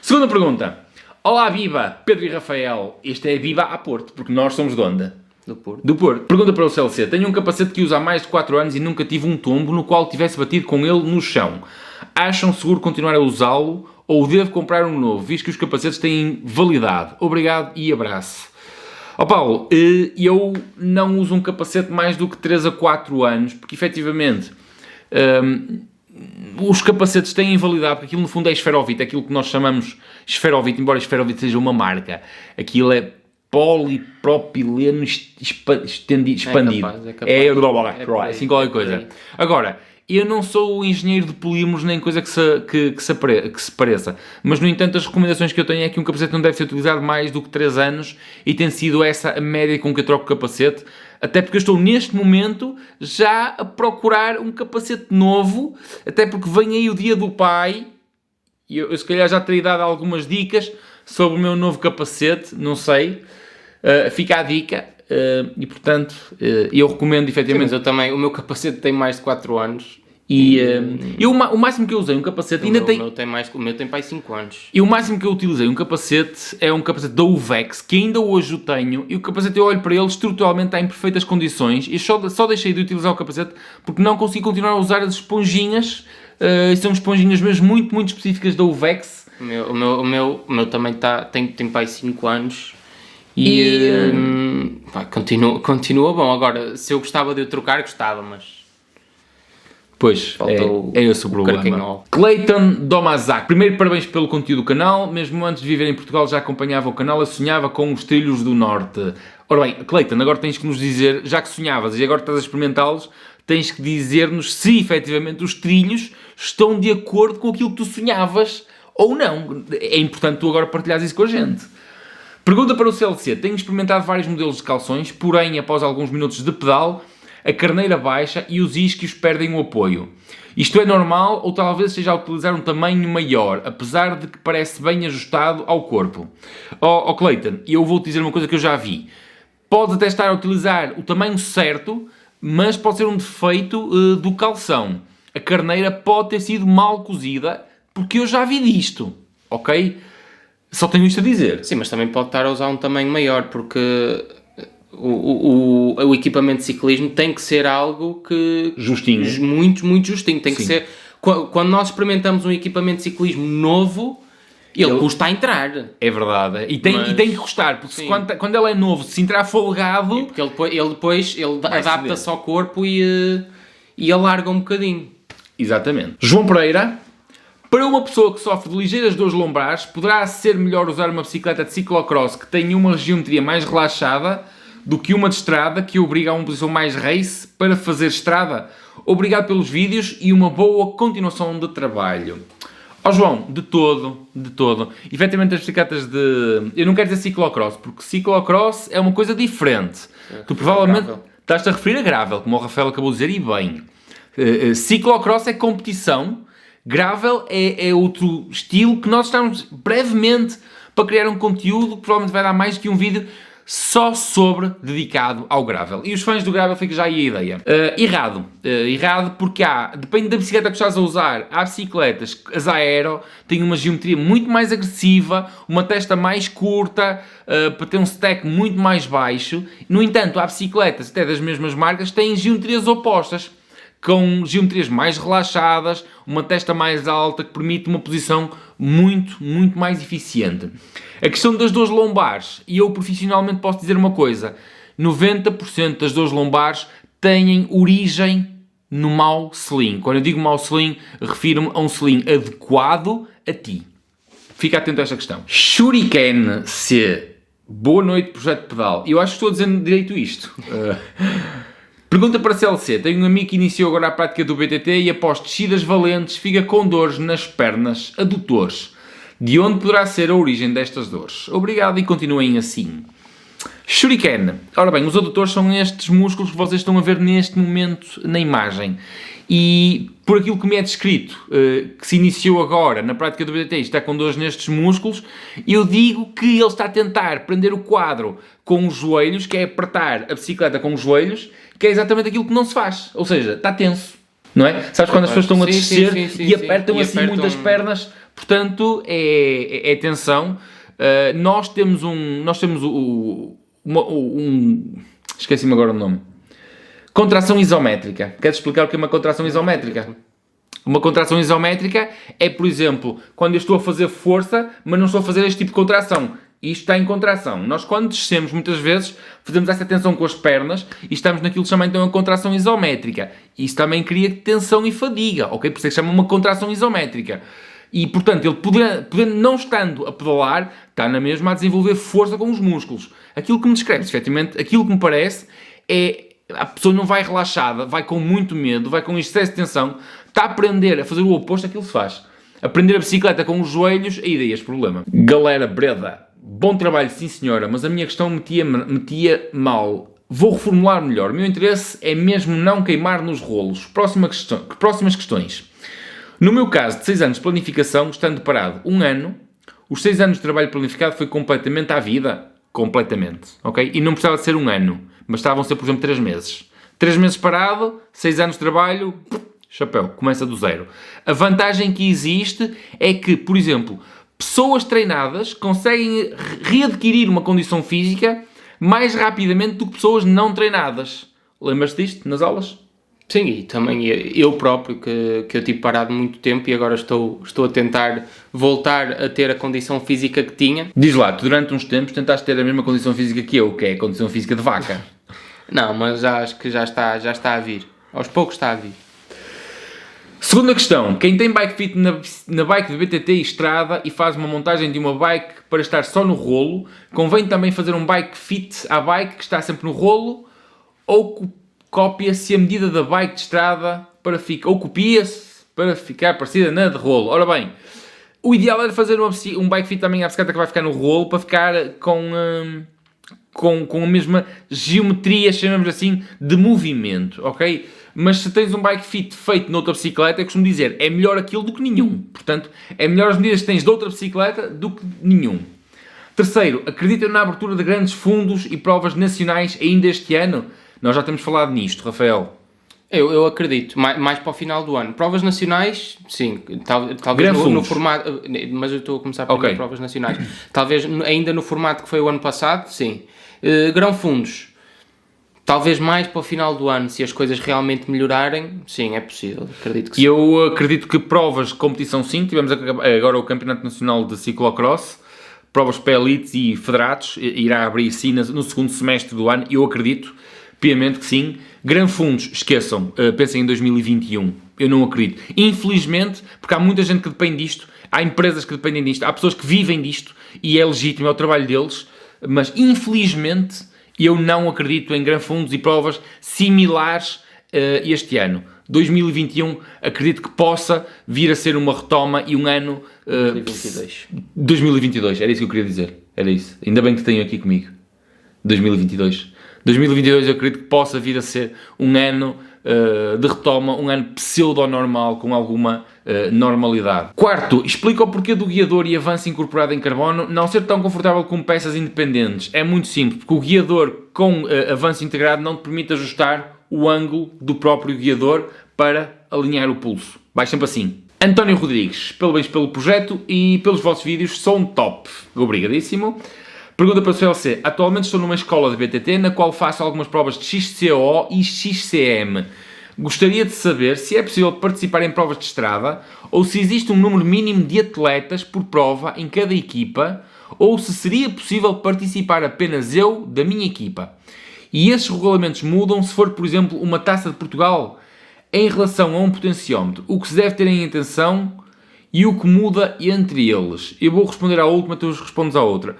Speaker 2: Segunda pergunta. Olá, Viva, Pedro e Rafael. Este é Viva a Porto, porque nós somos de onde?
Speaker 1: Do Porto.
Speaker 2: Do Porto. Pergunta para o CLC. Tenho um capacete que uso há mais de 4 anos e nunca tive um tombo no qual tivesse batido com ele no chão. Acham seguro continuar a usá-lo ou devo comprar um novo, visto que os capacetes têm validade? Obrigado e abraço. Ó Paulo, eu não uso um capacete mais do que 3 a 4 anos, porque efetivamente os capacetes têm validade, porque aquilo no fundo é esferovite, aquilo que nós chamamos esferovite, embora esferovite seja uma marca, aquilo é polipropileno expandido. É assim qualquer coisa. Agora, eu não sou o engenheiro de polímeros nem coisa que se pareça, mas no entanto as recomendações que eu tenho é que um capacete não deve ser utilizado mais do que 3 anos e tem sido essa a média com que eu troco o capacete, até porque eu estou neste momento já a procurar um capacete novo, até porque vem aí o dia do pai e eu se calhar já terei dado algumas dicas sobre o meu novo capacete, não sei, fica a dica. E portanto, eu recomendo efetivamente.
Speaker 1: Sim, mas eu também, o meu capacete tem mais de 4 anos.
Speaker 2: E o máximo que eu usei um capacete ainda tem.
Speaker 1: O meu tem para aí 5 anos.
Speaker 2: E o máximo que eu utilizei um capacete é um capacete da Uvex, que ainda hoje o tenho. E o capacete, eu olho para ele, estruturalmente está em perfeitas condições. E só deixei de utilizar o capacete porque não consegui continuar a usar as esponjinhas. E são esponjinhas mesmo muito, muito específicas da Uvex.
Speaker 1: O meu também tem para aí 5 anos. E continua bom. Agora, se eu gostava de o trocar, gostava, mas...
Speaker 2: Pois, é esse o problema. Clayton Domazak. Primeiro, parabéns pelo conteúdo do canal. Mesmo antes de viver em Portugal já acompanhava o canal. Eu sonhava com os trilhos do Norte. Ora bem, Clayton, agora tens que nos dizer, já que sonhavas e agora estás a experimentá-los, tens que dizer-nos se efetivamente os trilhos estão de acordo com aquilo que tu sonhavas ou não. É importante tu agora partilhares isso com a gente. Pergunta para o CLC. Tenho experimentado vários modelos de calções, porém, após alguns minutos de pedal, a carneira baixa e os isquios perdem o apoio. Isto é normal ou talvez esteja a utilizar um tamanho maior, apesar de que parece bem ajustado ao corpo? Clayton, eu vou-te dizer uma coisa que eu já vi. Podes até estar a utilizar o tamanho certo, mas pode ser um defeito do calção. A carneira pode ter sido mal cozida, porque eu já vi disto, ok? Só tenho isto a dizer.
Speaker 1: Sim, mas também pode estar a usar um tamanho maior, porque o equipamento de ciclismo tem que ser algo que...
Speaker 2: Justinho.
Speaker 1: Muito, muito justinho. Tem que ser... Quando nós experimentamos um equipamento de ciclismo novo, ele custa a entrar.
Speaker 2: É verdade. E tem que custar, porque quando ele é novo, se entrar folgado...
Speaker 1: Porque ele depois adapta-se ao corpo e e alarga um bocadinho.
Speaker 2: Exatamente. João Pereira, para uma pessoa que sofre de ligeiras dores lombares, poderá ser melhor usar uma bicicleta de ciclocross que tenha uma geometria mais relaxada do que uma de estrada que obriga a uma posição mais race para fazer estrada? Obrigado pelos vídeos e uma boa continuação de trabalho. Ó João, de todo. Efetivamente as bicicletas de... Eu não quero dizer ciclocross, porque ciclocross é uma coisa diferente. Tu provavelmente estás-te a referir a gravel, como o Rafael acabou de dizer, e bem. Ciclocross é competição, gravel é outro estilo que nós estamos brevemente para criar um conteúdo que provavelmente vai dar mais que um vídeo só dedicado ao gravel. E os fãs do gravel ficam já aí a ideia. Errado porque depende da bicicleta que estás a usar. Há bicicletas, as aero, têm uma geometria muito mais agressiva, uma testa mais curta, para ter um stack muito mais baixo. No entanto, há bicicletas, até das mesmas marcas, que têm geometrias opostas, com geometrias mais relaxadas, uma testa mais alta, que permite uma posição muito mais eficiente. A questão das dores lombares, e eu profissionalmente posso dizer uma coisa, 90% das dores lombares têm origem no mau selim. Quando eu digo mau selim, refiro-me a um selim adequado a ti. Fica atento a esta questão. Shuriken C. Boa noite, Projeto Pedal. Eu acho que estou a dizer direito isto. Pergunta para CLC. Tenho um amigo que iniciou agora a prática do BTT e após descidas valentes fica com dores nas pernas adutores. De onde poderá ser a origem destas dores? Obrigado e continuem assim. Shuriken. Ora bem, os adutores são estes músculos que vocês estão a ver neste momento na imagem. E por aquilo que me é descrito, que se iniciou agora na prática do BTT, está com dores nestes músculos, eu digo que ele está a tentar prender o quadro com os joelhos, que é apertar a bicicleta com os joelhos, que é exatamente aquilo que não se faz. Ou seja, está tenso. Não é? Sabes quando as pessoas estão a descer e apertam assim muitas pernas? Portanto, é tensão. Nós temos esqueci-me agora o nome. Contração isométrica. Queres explicar o que é uma contração isométrica? Uma contração isométrica é, por exemplo, quando eu estou a fazer força, mas não estou a fazer este tipo de contração. Isto está em contração. Nós, quando descemos, muitas vezes, fazemos essa tensão com as pernas e estamos naquilo que chama, então, a contração isométrica. Isso também cria tensão e fadiga, ok? Por isso é que chama uma contração isométrica. E, portanto, ele podendo não estando a pedalar, está na mesma a desenvolver força com os músculos. Aquilo que me descreve, efetivamente, aquilo que me parece é... A pessoa não vai relaxada, vai com muito medo, vai com excesso de tensão, está a aprender a fazer o oposto daquilo que faz. Aprender a bicicleta com os joelhos, aí daí este problema. Galera Breda, bom trabalho, sim senhora, mas a minha questão metia mal. Vou reformular melhor. O meu interesse é mesmo não queimar nos rolos. Próximas questões. No meu caso, de 6 anos de planificação, estando parado 1 ano, os 6 anos de trabalho planificado foi completamente à vida. Completamente, ok? E não precisava de ser 1 ano. Bastavam ser, por exemplo, 3 meses. 3 meses parado, 6 anos de trabalho, chapéu, começa do zero. A vantagem que existe é que, por exemplo, pessoas treinadas conseguem readquirir uma condição física mais rapidamente do que pessoas não treinadas. Lembras-te disto nas aulas?
Speaker 1: Sim, e também eu próprio, que eu tive parado muito tempo e agora estou a tentar voltar a ter a condição física que tinha.
Speaker 2: Diz lá, tu durante uns tempos tentaste ter a mesma condição física que eu, que é a condição física de vaca.
Speaker 1: Não, mas acho que já está a vir. Aos poucos está a vir.
Speaker 2: Segunda questão. Quem tem bike fit na bike de BTT e estrada e faz uma montagem de uma bike para estar só no rolo, convém também fazer um bike fit à bike que está sempre no rolo ou copia-se a medida da bike de estrada ou copia-se para ficar parecida na de rolo. Ora bem, o ideal era fazer um bike fit também à bicicleta que vai ficar no rolo para ficar com a mesma geometria, chamamos assim, de movimento, ok? Mas se tens um bike fit feito noutra bicicleta, eu costumo dizer, é melhor aquilo do que nenhum. Portanto, é melhor as medidas que tens de outra bicicleta do que nenhum. Terceiro, acreditam na abertura de grandes fundos e provas nacionais ainda este ano? Nós já temos falado nisto, Rafael.
Speaker 1: Eu acredito, mais para o final do ano. Provas nacionais, sim, talvez no formato... Mas eu estou a começar por provas nacionais. Talvez ainda no formato que foi o ano passado, sim. Grão fundos, talvez mais para o final do ano, se as coisas realmente melhorarem, sim, é possível, acredito que sim.
Speaker 2: Eu acredito que provas de competição, sim. Tivemos agora o Campeonato Nacional de Ciclocross, provas para elites e federados, irá abrir sim no segundo semestre do ano, eu acredito. piamente que sim. Granfundos, esqueçam, pensem em 2021. Eu não acredito. Infelizmente, porque há muita gente que depende disto, há empresas que dependem disto, há pessoas que vivem disto e é legítimo, é o trabalho deles, mas infelizmente eu não acredito em granfundos e provas similares este ano. 2021 acredito que possa vir a ser uma retoma e um ano... 2022, era isso que eu queria dizer. Era isso. Ainda bem que tenho aqui comigo. 2022 eu acredito que possa vir a ser um ano de retoma, um ano pseudo-normal, com alguma normalidade. Quarto, explica o porquê do guiador e avanço incorporado em carbono não ser tão confortável como peças independentes. É muito simples, porque o guiador com avanço integrado não te permite ajustar o ângulo do próprio guiador para alinhar o pulso. Vai sempre assim. António Rodrigues, parabéns pelo projeto e pelos vossos vídeos, são top. Obrigadíssimo. Pergunta para o CLC. Atualmente estou numa escola de BTT na qual faço algumas provas de XCO e XCM. Gostaria de saber se é possível participar em provas de estrada ou se existe um número mínimo de atletas por prova em cada equipa ou se seria possível participar apenas eu da minha equipa. E esses regulamentos mudam se for, por exemplo, uma Taça de Portugal em relação a um potenciómetro. O que se deve ter em atenção e o que muda entre eles. Eu vou responder à última, tu respondes à outra.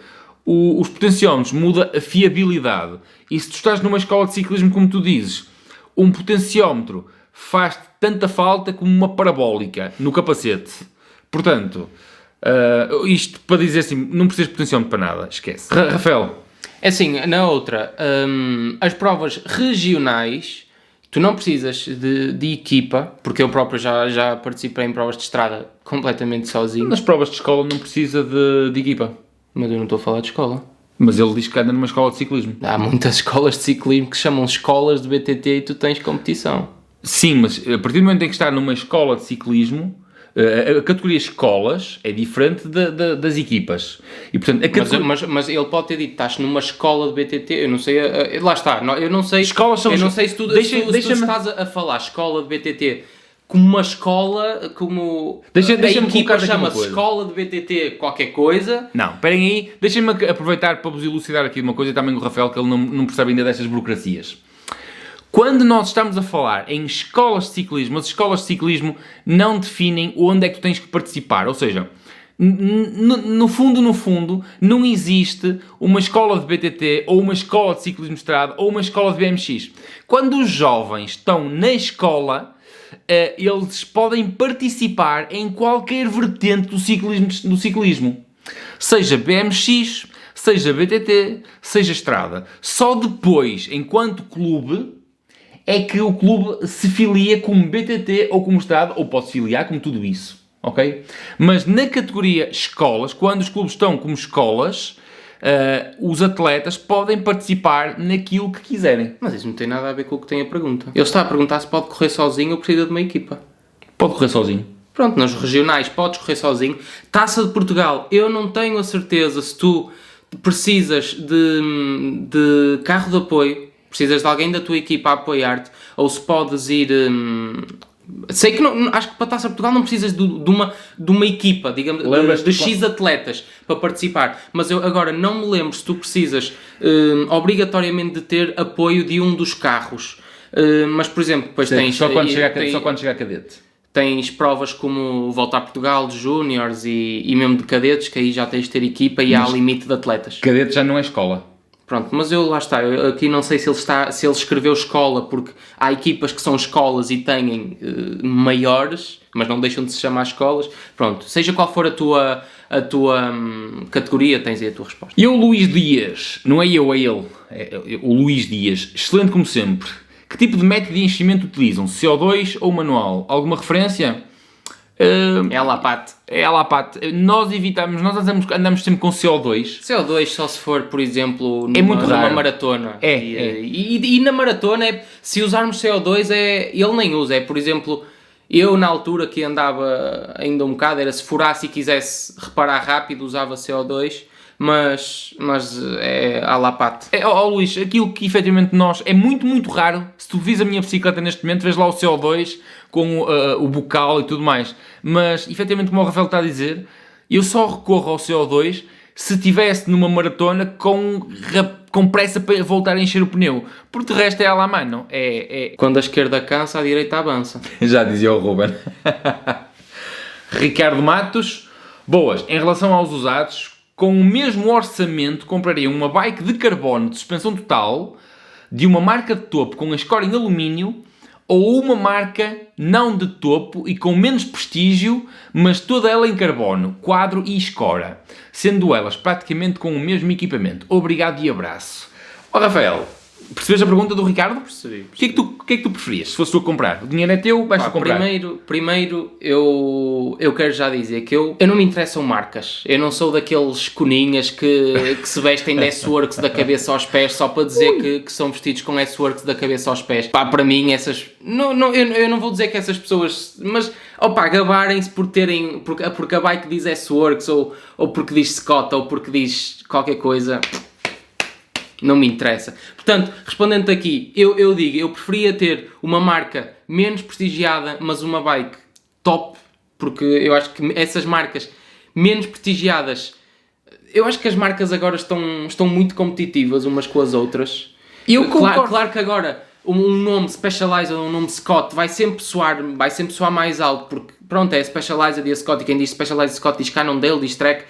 Speaker 2: Os potenciómetros muda a fiabilidade. E se tu estás numa escola de ciclismo, como tu dizes, um potenciómetro faz tanta falta como uma parabólica no capacete. Portanto, isto para dizer assim, não precisas de potenciómetro para nada, esquece. Rafael.
Speaker 1: É assim, na outra, as provas regionais, tu não precisas de equipa, porque eu próprio já participei em provas de estrada completamente sozinho.
Speaker 2: Nas provas de escola não precisa de equipa.
Speaker 1: Mas eu não estou a falar de escola.
Speaker 2: Mas ele diz que anda numa escola de ciclismo.
Speaker 1: Há muitas escolas de ciclismo que chamam escolas de BTT e tu tens competição.
Speaker 2: Sim, mas a partir do momento em que está numa escola de ciclismo, a categoria escolas é diferente das equipas. E, portanto,
Speaker 1: mas ele pode ter dito, estás numa escola de BTT, eu não sei, lá está, eu não sei,
Speaker 2: escolas são,
Speaker 1: eu não sei se tu estás a falar escola de BTT como uma escola, como a equipa chama-se escola de BTT qualquer coisa.
Speaker 2: Não, esperem aí, deixem-me aproveitar para vos elucidar aqui uma coisa e também o Rafael, que ele não percebe ainda destas burocracias. Quando nós estamos a falar em escolas de ciclismo, as escolas de ciclismo não definem onde é que tu tens que participar, ou seja, no fundo, não existe uma escola de BTT ou uma escola de ciclismo de estrada ou uma escola de BMX. Quando os jovens estão na escola, eles podem participar em qualquer vertente do ciclismo. Seja BMX, seja BTT, seja estrada. Só depois, enquanto clube, é que o clube se filia como BTT ou como estrada, ou pode se filiar como tudo isso, ok? Mas na categoria escolas, quando os clubes estão como escolas, os atletas podem participar naquilo que quiserem.
Speaker 1: Mas isso não tem nada a ver com o que tem a pergunta. Ele está a perguntar se pode correr sozinho ou precisa de uma equipa.
Speaker 2: Pode correr sozinho.
Speaker 1: Pronto, nas regionais podes correr sozinho. Taça de Portugal, eu não tenho a certeza se tu precisas de carro de apoio, precisas de alguém da tua equipa a apoiar-te, ou se podes ir... Sei que não, acho que para a Taça de Portugal não precisas de uma equipa, digamos, de X atletas para participar, mas eu agora não me lembro se tu precisas obrigatoriamente de ter apoio de um dos carros, mas por exemplo, depois tens...
Speaker 2: Só quando chegar cadete.
Speaker 1: Tens provas como Volta a Portugal de Júniores e mesmo de cadetes, que aí já tens de ter equipa e há limite de atletas.
Speaker 2: Cadete já não é escola.
Speaker 1: Pronto, mas lá está, eu aqui não sei se ele escreveu escola, porque há equipas que são escolas e têm maiores, mas não deixam de se chamar escolas. Pronto, seja qual for a tua categoria, tens aí a tua resposta.
Speaker 2: E o Luís Dias, não é eu, é ele, o Luís Dias, excelente como sempre. Que tipo de método de enchimento utilizam? CO2 ou manual? Alguma referência?
Speaker 1: É a lapate.
Speaker 2: É a lapate. Nós andamos sempre com CO2.
Speaker 1: CO2 só se for, por exemplo,
Speaker 2: numa
Speaker 1: maratona.
Speaker 2: É.
Speaker 1: E na maratona, se usarmos CO2, ele nem usa. É, por exemplo, eu na altura que andava ainda um bocado, era se furasse e quisesse reparar rápido, usava CO2. Mas é à lapate.
Speaker 2: Luís, aquilo que efetivamente é muito, muito raro. Se tu vis a minha bicicleta neste momento, vês lá o CO2 com o bocal e tudo mais. Mas, efetivamente, como o Rafael está a dizer, eu só recorro ao CO2 se estivesse numa maratona com com pressa para voltar a encher o pneu. Porque de resto é à la mano.
Speaker 1: Quando a esquerda cansa, a direita avança.
Speaker 2: Já dizia o Ruben. Ricardo Matos. Boas. Em relação aos usados, com o mesmo orçamento compraria uma bike de carbono de suspensão total de uma marca de topo com a escora em alumínio ou uma marca não de topo e com menos prestígio, mas toda ela em carbono, quadro e escora, sendo elas praticamente com o mesmo equipamento. Obrigado e abraço. Ó Rafael, percebes a pergunta do Ricardo?
Speaker 1: Percebi.
Speaker 2: O que é que tu preferias, se fosse tu a comprar? O dinheiro é teu, vais-tu comprar?
Speaker 1: Primeiro eu quero já dizer que eu não me interessam marcas. Eu não sou daqueles coninhas que se vestem de S-Works da cabeça aos pés só para dizer que são vestidos com S-Works da cabeça aos pés. Pá, para mim essas... eu não vou dizer que essas pessoas... Mas, opá, gabarem-se por terem... Porque a bike diz S-Works ou porque diz Scott ou porque diz qualquer coisa... Não me interessa. Portanto, respondendo aqui, eu digo, eu preferia ter uma marca menos prestigiada, mas uma bike top, porque eu acho que essas marcas menos prestigiadas, eu acho que as marcas agora estão muito competitivas umas com as outras.
Speaker 2: Eu concordo.
Speaker 1: Claro que agora um nome Specialized ou um nome Scott vai sempre soar mais alto, porque pronto, é Specialized e a Scott, e quem diz Specialized Scott diz Cannondale, diz Trek,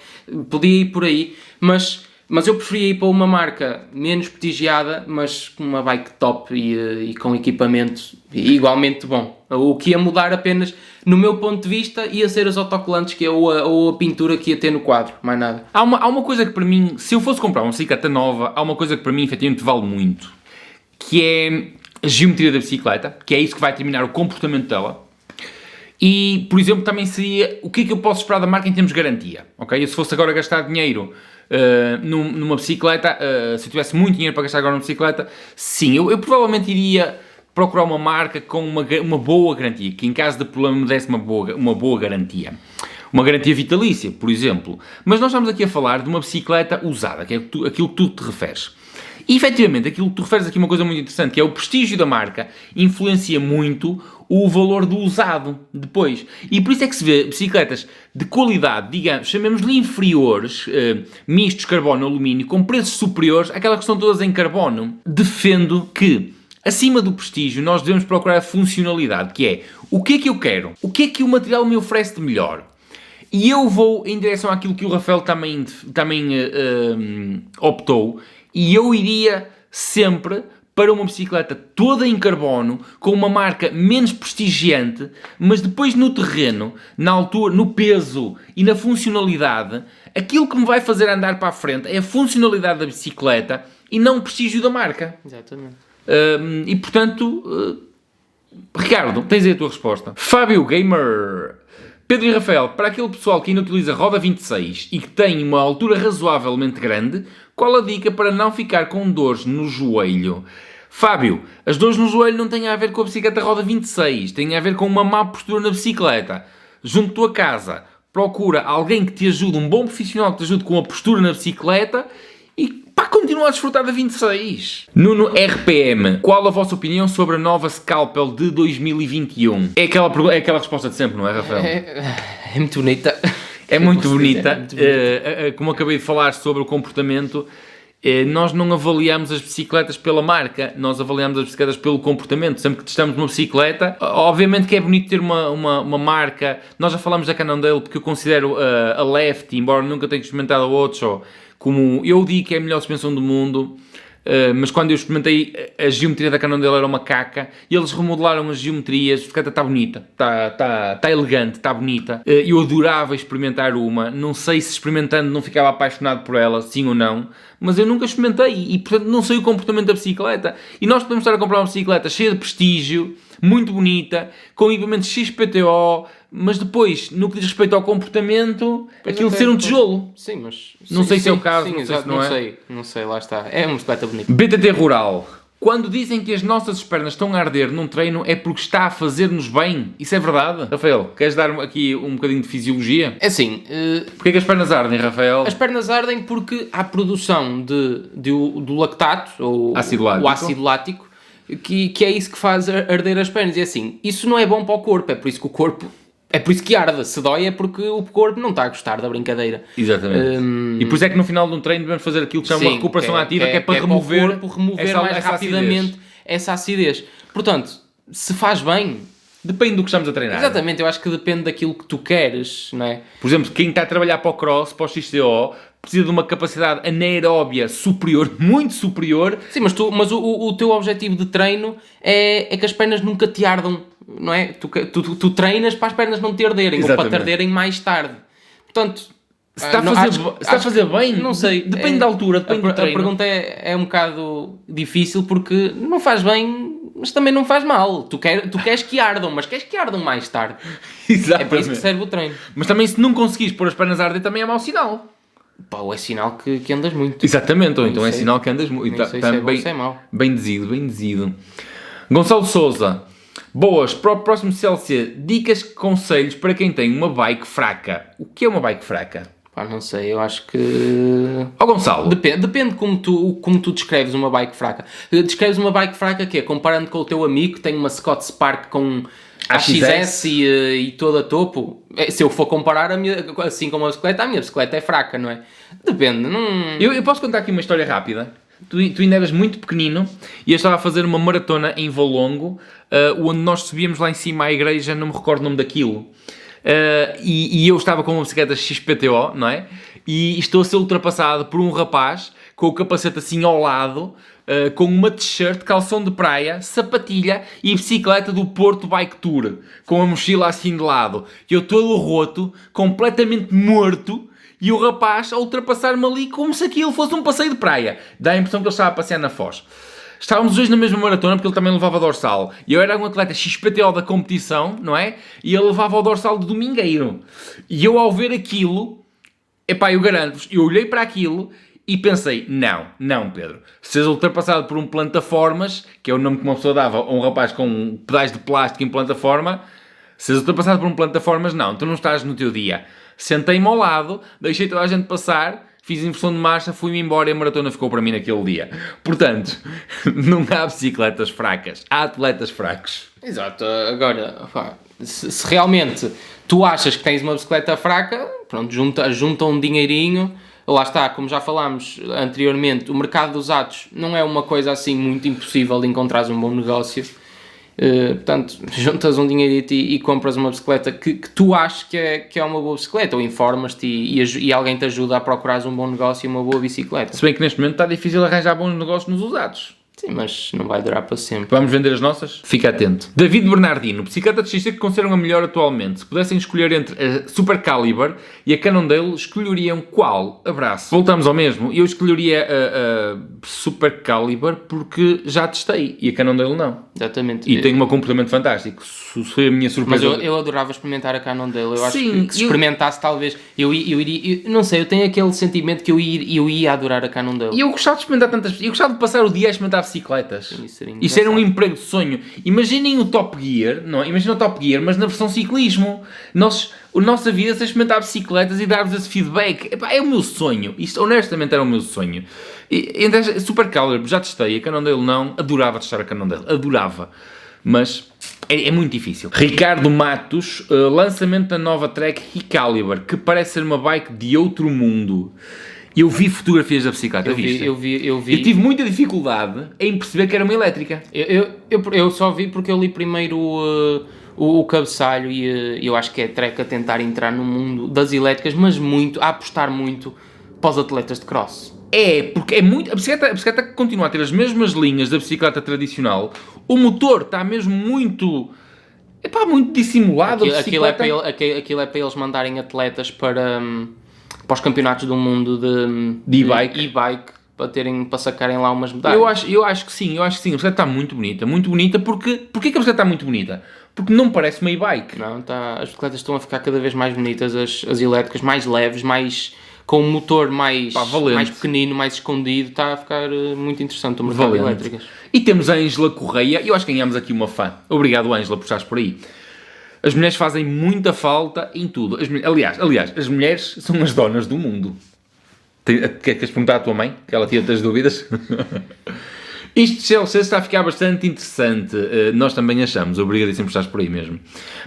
Speaker 1: podia ir por aí, mas eu preferia ir para uma marca menos prestigiada, mas com uma bike top e com equipamento igualmente bom. O que ia mudar apenas, no meu ponto de vista, ia ser os autocolantes ou a pintura que ia ter no quadro, mais nada.
Speaker 2: Há uma coisa que para mim, se eu fosse comprar uma bicicleta nova, há uma coisa que para mim efetivamente vale muito, que é a geometria da bicicleta, que é isso que vai determinar o comportamento dela. E, por exemplo, também seria o que é que eu posso esperar da marca em termos de garantia. Ok? Eu, se fosse agora gastar dinheiro numa bicicleta, se eu tivesse muito dinheiro para gastar agora numa bicicleta, sim, eu provavelmente iria procurar uma marca com uma boa garantia, que em caso de problema me desse uma boa garantia. Uma garantia vitalícia, por exemplo. Mas nós estamos aqui a falar de uma bicicleta usada, que é aquilo que tu te referes. E, efetivamente, aquilo que tu referes aqui é uma coisa muito interessante, que é o prestígio da marca influencia muito o valor do usado depois. E por isso é que se vê bicicletas de qualidade, digamos, chamemos-lhe inferiores, mistos carbono-alumínio, com preços superiores àquelas que são todas em carbono. Defendo que, acima do prestígio, nós devemos procurar a funcionalidade, que é, o que é que eu quero? O que é que o material me oferece de melhor? E eu vou em direção àquilo que o Rafael também optou, e eu iria sempre para uma bicicleta toda em carbono, com uma marca menos prestigiante, mas depois no terreno, na altura, no peso e na funcionalidade, aquilo que me vai fazer andar para a frente é a funcionalidade da bicicleta e não o prestígio da marca.
Speaker 1: Exatamente.
Speaker 2: E portanto, Ricardo, tens aí a tua resposta. Fábio Gamer... Pedro e Rafael, para aquele pessoal que ainda utiliza roda 26 e que tem uma altura razoavelmente grande, qual a dica para não ficar com dores no joelho? Fábio, as dores no joelho não têm a ver com a bicicleta roda 26, têm a ver com uma má postura na bicicleta. Junto à tua casa, procura alguém que te ajude, um bom profissional que te ajude com a postura na bicicleta e pá, continua a desfrutar da 26. Nuno RPM, qual a vossa opinião sobre a nova Scalpel de 2021? É aquela resposta de sempre, não é, Rafael?
Speaker 1: É muito bonita.
Speaker 2: É muito bonita. Como acabei de falar sobre o comportamento, nós não avaliamos as bicicletas pela marca, nós avaliamos as bicicletas pelo comportamento. Sempre que testamos uma bicicleta, obviamente que é bonito ter uma marca. Nós já falamos da Cannondale, porque eu considero a Lefty, embora nunca tenha experimentado a Ocho, como eu digo que é a melhor suspensão do mundo, mas quando eu experimentei a geometria da Cannondale era uma caca, e eles remodelaram as geometrias, a bicicleta está bonita, está elegante, está bonita. Eu adorava experimentar uma, não sei se experimentando não ficava apaixonado por ela, sim ou não, mas eu nunca experimentei e portanto não sei o comportamento da bicicleta. E nós podemos estar a comprar uma bicicleta cheia de prestígio, muito bonita, com equipamento XPTO, mas depois, no que diz respeito ao comportamento, aquilo ser um tijolo.
Speaker 1: Sim, mas...
Speaker 2: Não sei se é o caso,
Speaker 1: sim,
Speaker 2: não sei se não é.
Speaker 1: Não sei, lá está. É uma bicicleta bonita.
Speaker 2: BTT Rural. Quando dizem que as nossas pernas estão a arder num treino é porque está a fazer-nos bem. Isso é verdade? Rafael, queres dar aqui um bocadinho de fisiologia?
Speaker 1: É assim...
Speaker 2: Porquê que as pernas ardem, Rafael?
Speaker 1: As pernas ardem porque há produção do lactato, ou o ácido lático, que é isso que faz arder as pernas. E assim, isso não é bom para o corpo, é por isso que o corpo É por isso que arde. Se dói é porque o corpo não está a gostar da brincadeira.
Speaker 2: Exatamente. E por isso é que no final de um treino devemos fazer aquilo que chama uma recuperação ativa, que é para remover,
Speaker 1: o corpo remover mais rapidamente essa acidez. Portanto, se faz bem...
Speaker 2: Depende do que estamos a treinar.
Speaker 1: Exatamente, eu acho que depende daquilo que tu queres, não é?
Speaker 2: Por exemplo, quem está a trabalhar para o cross, para o XCO, precisa de uma capacidade anaeróbia superior, muito superior.
Speaker 1: Sim, mas o teu objetivo de treino é que as pernas nunca te ardam, não é? Tu treinas para as pernas não te arderem, ou para te arderem mais tarde. Portanto,
Speaker 2: se está a fazer bem,
Speaker 1: não sei.
Speaker 2: Depende da altura, depende do treino.
Speaker 1: A pergunta é um bocado difícil porque não faz bem, mas também não faz mal. Tu queres que ardam, mas queres que ardam mais tarde.
Speaker 2: Exatamente.
Speaker 1: É para isso que serve o treino.
Speaker 2: Mas também se não conseguires pôr as pernas a arder também é mau sinal.
Speaker 1: Pá, ou é sinal que andas muito.
Speaker 2: Exatamente, ou então é sinal que andas muito.
Speaker 1: Nem sei se é bom ou se é mau.
Speaker 2: Bem dizido. Gonçalo Souza. Boas, para o próximo CLC, dicas, conselhos para quem tem uma bike fraca. O que é uma bike fraca?
Speaker 1: Pá, não sei, eu acho que...
Speaker 2: Gonçalo.
Speaker 1: Depende como tu descreves uma bike fraca. Descreves uma bike fraca que é, comparando com o teu amigo que tem uma Scott Spark com AXS e toda a topo. Se eu for comparar assim com uma bicicleta, a minha bicicleta é fraca, não é? Depende, não...
Speaker 2: Eu posso contar aqui uma história rápida. Tu ainda eras muito pequenino e eu estava a fazer uma maratona em Valongo, onde nós subíamos lá em cima à igreja, não me recordo o nome daquilo. E eu estava com uma bicicleta XPTO, não é? E estou a ser ultrapassado por um rapaz com o capacete assim ao lado, com uma t-shirt, calção de praia, sapatilha e bicicleta do Porto Bike Tour, com a mochila assim de lado. E eu todo roto, completamente morto, e o rapaz a ultrapassar-me ali como se aquilo fosse um passeio de praia. Dá a impressão que ele estava a passear na Foz. Estávamos os dois na mesma maratona, porque ele também levava dorsal. E eu era um atleta XPTO da competição, não é? E ele levava o dorsal de domingueiro. E eu, ao ver aquilo, epá, eu garanto-vos, eu olhei para aquilo e pensei, não, Pedro. Se és ultrapassado por um plataformas, que é o nome que uma pessoa dava a um rapaz com pedais de plástico em plataforma, se és ultrapassado por um plataformas, não, tu não estás no teu dia. Sentei-me ao lado, deixei toda a gente passar, fiz inversão de marcha, fui-me embora e a maratona ficou para mim naquele dia. Portanto, não há bicicletas fracas, há atletas fracos.
Speaker 1: Exato, agora, se realmente tu achas que tens uma bicicleta fraca, pronto, junta um dinheirinho, lá está, como já falámos anteriormente, o mercado dos atos não é uma coisa assim muito impossível de encontrares um bom negócio. Portanto, juntas um dinheirito e compras uma bicicleta que tu achas que é uma boa bicicleta, ou informas-te e alguém te ajuda a procurares um bom negócio e uma boa bicicleta.
Speaker 2: Se bem que neste momento está difícil arranjar bons negócios nos usados.
Speaker 1: Sim, mas não vai durar para sempre.
Speaker 2: Vamos vender as nossas? Fica atento. David Bernardino, bicicleta de XC que consideram a melhor atualmente. Se pudessem escolher entre a Super Caliber e a Cannondale, escolheriam qual? Abraço. Voltamos ao mesmo. Eu escolheria a Super Caliber porque já testei e a Cannondale não.
Speaker 1: Exatamente.
Speaker 2: E tem um comportamento fantástico. Isso foi a minha surpresa.
Speaker 1: Mas eu adorava experimentar a Cannondale. Eu acho que se experimentasse talvez, eu iria... não sei, eu tenho aquele sentimento que eu ia adorar a Cannondale.
Speaker 2: E eu gostava de experimentar tantas... Eu gostava de passar o dia a experimentar bicicletas.
Speaker 1: Sim,
Speaker 2: isso era um emprego de sonho. Imaginem o Top Gear, não é? Imaginem o Top Gear, mas na versão ciclismo. A nossa vida é experimentar bicicletas e dar-vos esse feedback. Epá, é o meu sonho. Isto honestamente era o meu sonho. Então, Super Caliber, já testei. A Cannondale não. Adorava testar a Cannondale. Adorava. Mas é muito difícil. Ricardo Matos, lançamento da nova Trek Recaliber, que parece ser uma bike de outro mundo. Eu vi fotografias da bicicleta,
Speaker 1: eu vi.
Speaker 2: Eu tive muita dificuldade em perceber que era uma elétrica.
Speaker 1: Eu só vi porque eu li primeiro o cabeçalho e eu acho que é a Trek a tentar entrar no mundo das elétricas, mas a apostar muito para os atletas de cross.
Speaker 2: Porque é muito... A bicicleta continua a ter as mesmas linhas da bicicleta tradicional. O motor está mesmo muito... muito dissimulado.
Speaker 1: Aquilo é para eles mandarem atletas para os campeonatos do mundo de e-bike para sacarem lá umas medalhas.
Speaker 2: Eu acho que sim. A bicicleta está muito bonita, porque... Porquê que a bicicleta está muito bonita? Porque não parece uma e-bike.
Speaker 1: Não, as bicicletas estão a ficar cada vez mais bonitas, as elétricas, mais leves, com um motor mais pequenino, mais escondido. Está a ficar muito interessante o mercado de elétricas.
Speaker 2: E temos a Ângela Correia, eu acho que ganhamos aqui uma fã. Obrigado, Ângela, por estares por aí. As mulheres fazem muita falta em tudo. Aliás, as mulheres são as donas do mundo. Queres perguntar à tua mãe? Que ela tira-te as dúvidas? Isto de CLC está a ficar bastante interessante. Nós também achamos. Obrigadíssimo por estares por aí mesmo.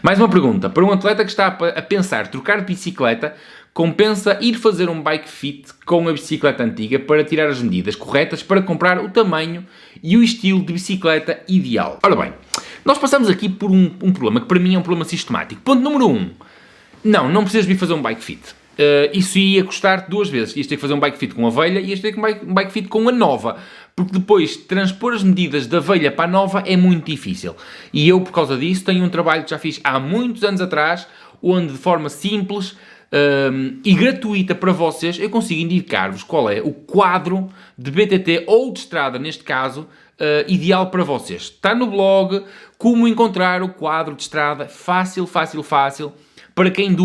Speaker 2: Mais uma pergunta. Para um atleta que está a pensar trocar de bicicleta, compensa ir fazer um bike fit com a bicicleta antiga para tirar as medidas corretas para comprar o tamanho e o estilo de bicicleta ideal? Ora bem, nós passamos aqui por um problema que para mim é um problema sistemático. Ponto número 1. Não precisas vir fazer um bike fit. Isso ia custar duas vezes. Ias ter que fazer um bike fit com a velha e ias ter que um bike fit com a nova. Porque depois transpor as medidas da velha para a nova é muito difícil. E eu, por causa disso, tenho um trabalho que já fiz há muitos anos atrás, onde de forma simples e gratuita para vocês, eu consigo indicar-vos qual é o quadro de BTT ou de estrada, neste caso, ideal para vocês. Está no blog, como encontrar o quadro de estrada, fácil. Para quem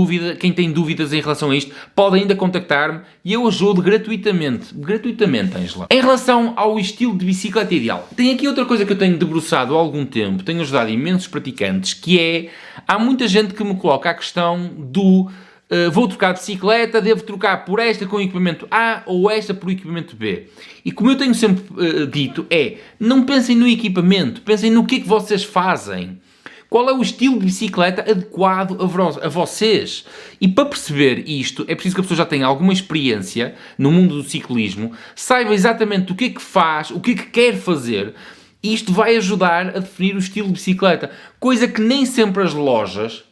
Speaker 2: tem dúvidas em relação a isto, pode ainda contactar-me e eu ajudo gratuitamente, Ângela. Em relação ao estilo de bicicleta ideal, tem aqui outra coisa que eu tenho debruçado há algum tempo, tenho ajudado imensos praticantes, que é, há muita gente que me coloca a questão do vou trocar de bicicleta, devo trocar por esta com o equipamento A ou esta por o equipamento B. E como eu tenho sempre dito, não pensem no equipamento, pensem no que é que vocês fazem. Qual é o estilo de bicicleta adequado a vocês? E para perceber isto, é preciso que a pessoa já tenha alguma experiência no mundo do ciclismo, saiba exatamente o que é que faz, o que é que quer fazer. E isto vai ajudar a definir o estilo de bicicleta. Coisa que nem sempre as lojas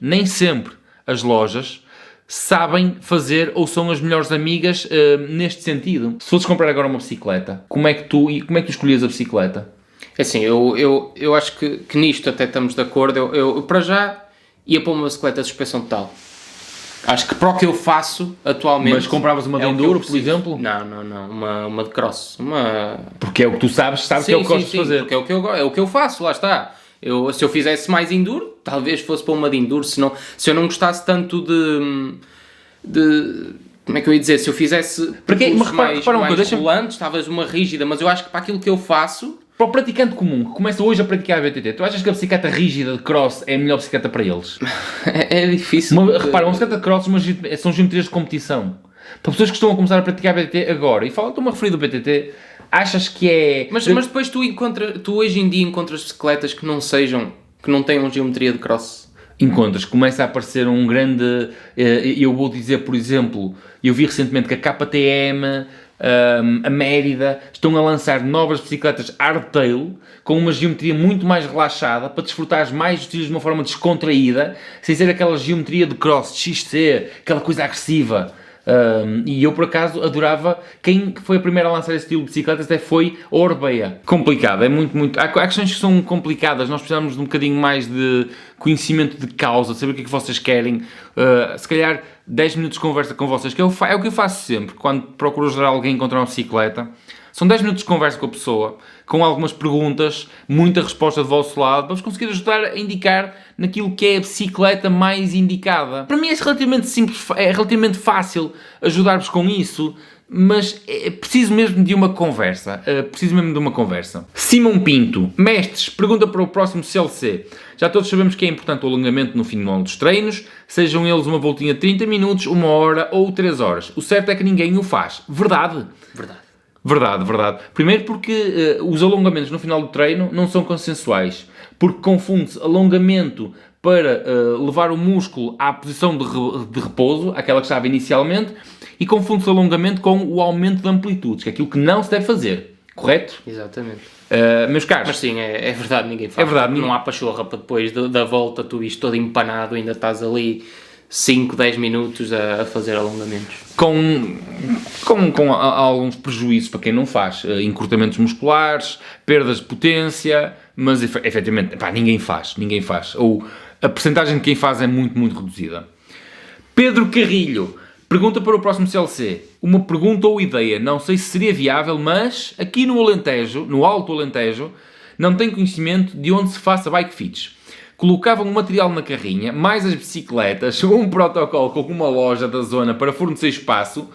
Speaker 2: sabem fazer ou são as melhores amigas neste sentido. Se fosses comprar agora uma bicicleta, como é que tu escolhias a bicicleta?
Speaker 1: É assim, eu acho que nisto até estamos de acordo. Eu para já ia para uma bicicleta de suspensão total. Acho que para o que eu faço atualmente...
Speaker 2: Mas compravas uma de enduro, por exemplo?
Speaker 1: Não. Uma de cross.
Speaker 2: Porque é o que tu sabes que é o que gostas de fazer.
Speaker 1: Porque é o que eu faço, lá está. Se eu fizesse mais enduro, talvez fosse para uma de enduro. Se eu não gostasse tanto de como é que eu ia dizer? Se eu fizesse mais rolantes, talvez uma rígida, mas eu acho que para aquilo que eu faço...
Speaker 2: Para o praticante comum, que começa hoje a praticar a BTT, tu achas que a bicicleta rígida de cross é a melhor bicicleta para eles?
Speaker 1: É difícil.
Speaker 2: Repara, uma bicicleta de cross são geometrias de competição. Para pessoas que estão a começar a praticar a BTT agora, e estou-me a referir do BTT, achas que é...
Speaker 1: Mas depois tu hoje em dia encontras bicicletas que não tenham geometria de cross?
Speaker 2: Encontras, começa a aparecer um grande... Eu vou dizer, por exemplo, eu vi recentemente que a KTM... a Mérida, estão a lançar novas bicicletas hardtail com uma geometria muito mais relaxada para desfrutares mais dos estilos de uma forma descontraída, sem ser aquela geometria de cross, de XC, aquela coisa agressiva. E eu por acaso adorava. Quem foi a primeira a lançar esse estilo de bicicletas até foi a Orbeia. Complicado, é muito. Há questões que são complicadas, nós precisamos de um bocadinho mais de conhecimento de causa, saber o que é que vocês querem. Se calhar 10 minutos de conversa com vocês, que é o que eu faço sempre quando procuro ajudar alguém a encontrar uma bicicleta. São 10 minutos de conversa com a pessoa, com algumas perguntas, muita resposta do vosso lado, para vos conseguir ajudar a indicar naquilo que é a bicicleta mais indicada. Para mim é relativamente simples, é relativamente fácil ajudar-vos com isso, mas é preciso mesmo de uma conversa. Simão Pinto, mestres, pergunta para o próximo CLC. Já todos sabemos que é importante o alongamento no fim dos treinos, sejam eles uma voltinha de 30 minutos, 1 hora ou 3 horas. O certo é que ninguém o faz. Verdade. Primeiro porque os alongamentos no final do treino não são consensuais. Porque confunde-se alongamento para levar o músculo à posição de repouso, aquela que estava inicialmente, e confunde-se alongamento com o aumento de amplitudes, que é aquilo que não se deve fazer. Correto?
Speaker 1: Exatamente.
Speaker 2: Meus caros.
Speaker 1: Mas sim, é verdade, ninguém faz.
Speaker 2: É verdade.
Speaker 1: Não há pachorra para depois da volta, tu isto todo empanado, ainda estás ali 5, 10 minutos a fazer alongamentos. Com
Speaker 2: alguns prejuízos para quem não faz. Encurtamentos musculares, perdas de potência, mas efetivamente ninguém faz. Ou a percentagem de quem faz é muito, muito reduzida. Pedro Carrilho pergunta para o próximo CLC. Uma pergunta ou ideia, não sei se seria viável, mas aqui no Alentejo, no Alto Alentejo, não tenho conhecimento de onde se faça bike fits. Colocavam um material na carrinha, mais as bicicletas, um protocolo com uma loja da zona para fornecer espaço,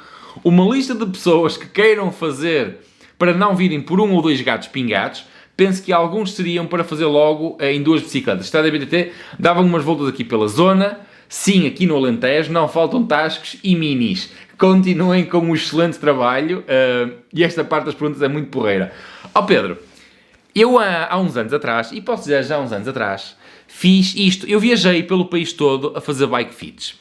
Speaker 2: uma lista de pessoas que queiram fazer para não virem por 1 ou 2 gatos pingados. Penso que alguns seriam para fazer logo em 2 bicicletas. Está da BTT, davam umas voltas aqui pela zona. Sim, aqui no Alentejo não faltam tascos e minis. Continuem com um excelente trabalho e esta parte das perguntas é muito porreira. Pedro, Eu há uns anos atrás, e posso dizer já há uns anos atrás, fiz isto. Eu viajei pelo país todo a fazer bike fits.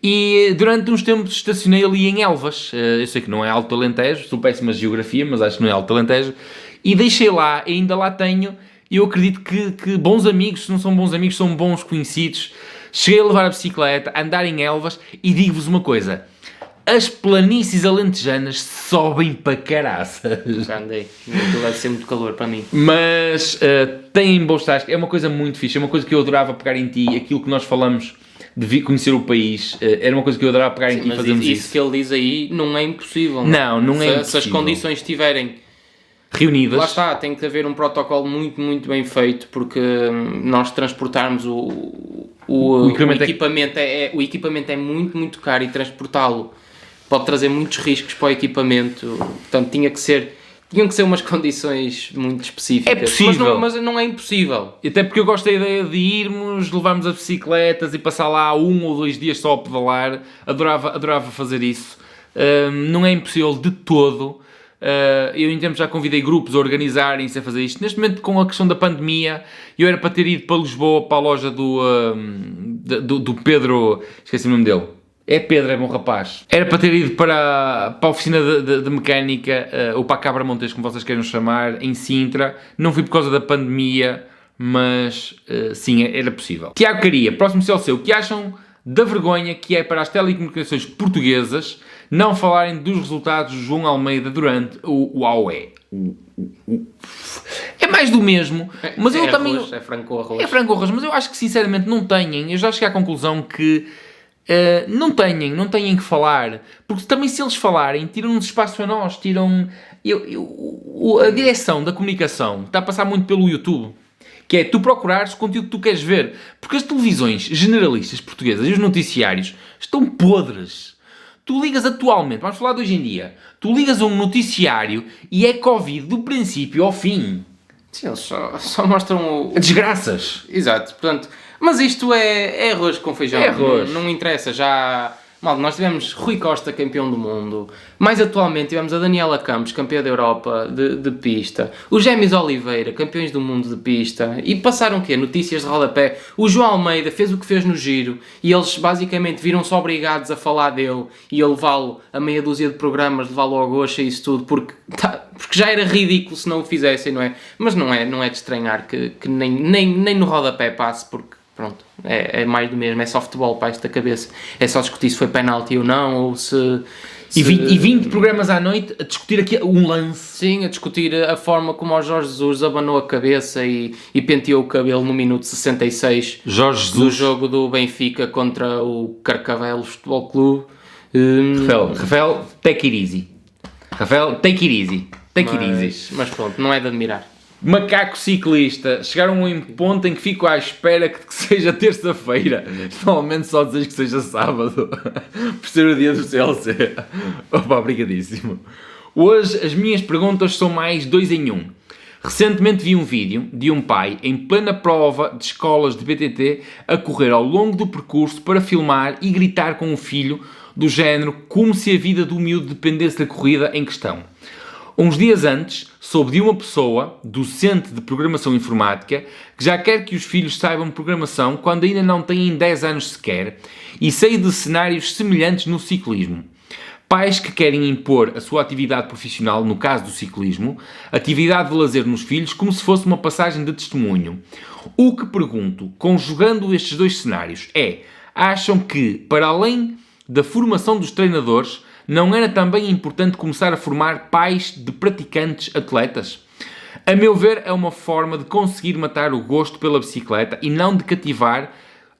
Speaker 2: E durante uns tempos estacionei ali em Elvas. Eu sei que não é Alto Alentejo, sou péssima de geografia, mas acho que não é Alto Alentejo. E deixei lá, e ainda lá tenho. E eu acredito que bons amigos, se não são bons amigos, são bons conhecidos. Cheguei a levar a bicicleta, a andar em Elvas, e digo-vos uma coisa. As planícies alentejanas sobem para caraças.
Speaker 1: Já andei. Aquilo deve ser muito calor para mim.
Speaker 2: Mas têm bons tascos. É uma coisa muito fixe. É uma coisa que eu adorava pegar em ti. Aquilo que nós falamos de conhecer o país. Era uma coisa que eu adorava pegar em ti e fazermos
Speaker 1: isso. Isso que ele diz aí não é impossível.
Speaker 2: Não é impossível.
Speaker 1: Se as condições estiverem
Speaker 2: reunidas.
Speaker 1: Lá está, tem que haver um protocolo muito, muito bem feito, porque nós transportarmos o equipamento o equipamento é muito, muito caro e transportá-lo pode trazer muitos riscos para o equipamento. Portanto, tinham que ser umas condições muito específicas.
Speaker 2: É possível.
Speaker 1: Mas não é impossível.
Speaker 2: Até porque eu gosto da ideia de irmos, levarmos as bicicletas e passar lá 1 ou 2 dias só a pedalar. Adorava fazer isso. Não é impossível de todo. Eu em tempo já convidei grupos a organizarem-se a fazer isto. Neste momento, com a questão da pandemia, eu era para ter ido para Lisboa, para a loja do Pedro, esqueci o nome dele. É Pedro, é bom rapaz. Era para ter ido para a oficina de mecânica, ou para a Cabra Montes, como vocês queiram chamar, em Sintra. Não fui por causa da pandemia, mas sim, era possível. Tiago Caria, próximo CLC, o que acham da vergonha que é para as telecomunicações portuguesas não falarem dos resultados de João Almeida durante o AOE? É mais do mesmo, mas eu também...
Speaker 1: É franco arroz.
Speaker 2: É franco arroz, mas eu acho que sinceramente não têm. Eu já cheguei à conclusão que não têm que falar, porque também se eles falarem, tiram-nos espaço a nós, tiram... a direção da comunicação está a passar muito pelo YouTube, que é tu procurares o conteúdo que tu queres ver, porque as televisões generalistas portuguesas e os noticiários estão podres. Tu ligas atualmente, vamos falar de hoje em dia, tu ligas a um noticiário e é Covid do princípio ao fim.
Speaker 1: Sim, eles só mostram
Speaker 2: desgraças.
Speaker 1: Exato, portanto... Mas isto é arroz com feijão.
Speaker 2: É arroz.
Speaker 1: Não interessa, já... Mal, nós tivemos Rui Costa, campeão do mundo. Mais atualmente tivemos a Daniela Campos, campeã da Europa de pista. Os Gêmeos Oliveira, campeões do mundo de pista. E passaram o quê? Notícias de rodapé. O João Almeida fez o que fez no giro. E eles basicamente viram-se obrigados a falar dele e a levá-lo a meia dúzia de programas, levá-lo ao goxa e isso tudo. Porque já era ridículo se não o fizessem, não é? Mas não é de estranhar que nem no rodapé passe, porque... Pronto, é mais do mesmo, é só futebol para esta cabeça. É só discutir se foi penalti ou não, ou se...
Speaker 2: E 20 programas à noite a discutir aqui um lance.
Speaker 1: Sim, a discutir a forma como o Jorge Jesus abanou a cabeça e penteou o cabelo no minuto 66 do jogo do Benfica contra o Carcavelos Futebol Clube.
Speaker 2: Rafael, take it easy. Rafael, take it easy. Take it easy.
Speaker 1: Mas pronto, não é de admirar.
Speaker 2: Macaco ciclista, chegaram a um ponto em que fico à espera que seja terça-feira. Normalmente só desejo que seja sábado, por ser o dia do CLC. Opa, obrigadíssimo. Hoje as minhas perguntas são mais 2 em 1. Recentemente vi um vídeo de um pai em plena prova de escolas de BTT a correr ao longo do percurso para filmar e gritar com o filho do género como se a vida do miúdo dependesse da corrida em questão. Uns dias antes, soube de uma pessoa, docente de programação informática, que já quer que os filhos saibam programação quando ainda não têm 10 anos sequer, e sei de cenários semelhantes no ciclismo. Pais que querem impor a sua atividade profissional, no caso do ciclismo, atividade de lazer nos filhos, como se fosse uma passagem de testemunho. O que pergunto, conjugando estes 2 cenários, acham que, para além da formação dos treinadores, não era também importante começar a formar pais de praticantes atletas? A meu ver, é uma forma de conseguir matar o gosto pela bicicleta e não de cativar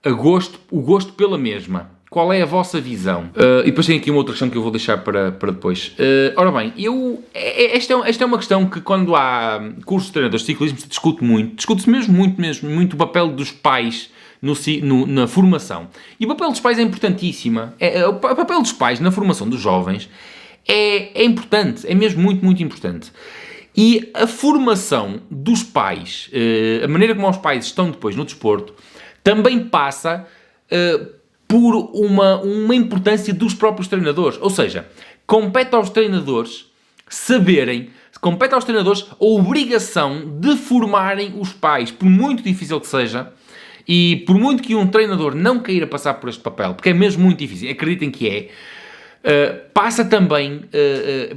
Speaker 2: o gosto pela mesma. Qual é a vossa visão? E depois tem aqui uma outra questão que eu vou deixar para depois. Ora bem, esta é uma questão que quando há cursos de treinadores de ciclismo se discute muito. Discute-se mesmo muito o papel dos pais na formação. E o papel dos pais é importantíssimo. O papel dos pais na formação dos jovens é importante, é mesmo muito importante. E a formação dos pais, a maneira como os pais estão depois no desporto, também passa por uma importância dos próprios treinadores. Ou seja, compete aos treinadores saberem compete aos treinadores a obrigação de formarem os pais, por muito difícil que seja, e por muito que um treinador não queira passar por este papel, porque é mesmo muito difícil, acreditem que passa também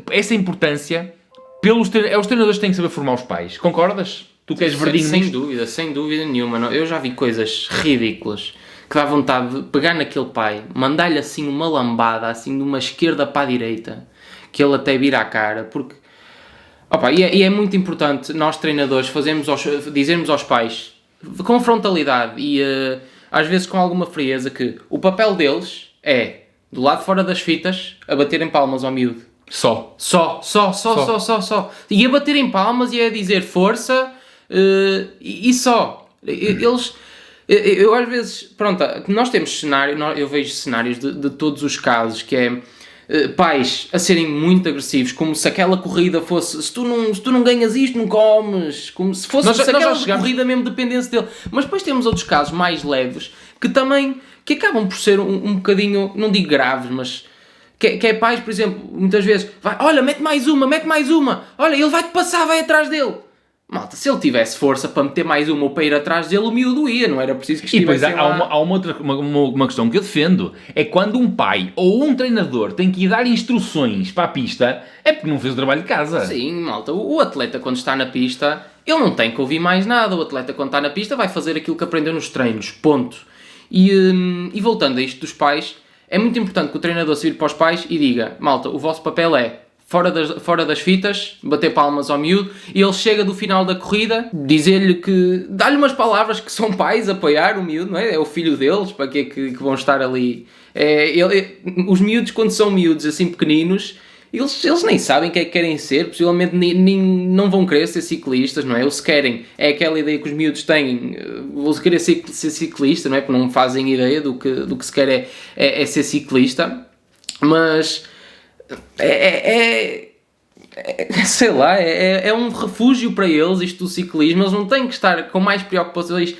Speaker 2: essa importância os treinadores têm que saber formar os pais. Concordas? Tu que és verdinho nisto?
Speaker 1: Sem dúvida nenhuma. Não. Eu já vi coisas ridículas que dá vontade de pegar naquele pai, mandar-lhe assim uma lambada, assim de uma esquerda para a direita, que ele até vira a cara, porque... Opa, e é muito importante nós treinadores dizermos aos pais com frontalidade e às vezes com alguma frieza que o papel deles é, do lado de fora das fitas, a baterem palmas ao miúdo. Só. E a baterem palmas e a dizer força e só. Eu às vezes, pronto, nós temos cenário, eu vejo cenários de todos os casos, que é pais a serem muito agressivos, como se aquela corrida fosse, se tu não ganhas isto, não comes, como se fosse aquela corrida mesmo dependência dele. Mas depois temos outros casos mais leves, que acabam por ser um bocadinho, não digo graves, mas que é pais, por exemplo, muitas vezes, olha, mete mais uma, olha, ele vai-te passar, vai atrás dele. Malta, se ele tivesse força para meter mais uma ou para ir atrás dele, o miúdo ia, não era preciso que estivesse lá.
Speaker 2: E depois há uma questão que eu defendo, é quando um pai ou um treinador tem que ir dar instruções para a pista, é porque não fez o trabalho de casa.
Speaker 1: Sim, malta, o atleta quando está na pista, ele não tem que ouvir mais nada, o atleta quando está na pista vai fazer aquilo que aprendeu nos treinos, ponto. E voltando a isto dos pais, é muito importante que o treinador se vire para os pais e diga, malta, o vosso papel é fora das fitas, bater palmas ao miúdo, e ele chega do final da corrida, dizer-lhe que... dá-lhe umas palavras que são pais, apoiar o miúdo, não é? É o filho deles, para que é que vão estar ali? Os miúdos, quando são miúdos assim pequeninos, eles nem sabem o que é que querem ser, possivelmente não vão querer ser ciclistas, não é? Ou se querem, é aquela ideia que os miúdos têm, vou querer ser ciclista, não é? Porque não fazem ideia do que se quer é ser ciclista, mas... sei lá, é um refúgio para eles isto do ciclismo. Eles não têm que estar com mais preocupações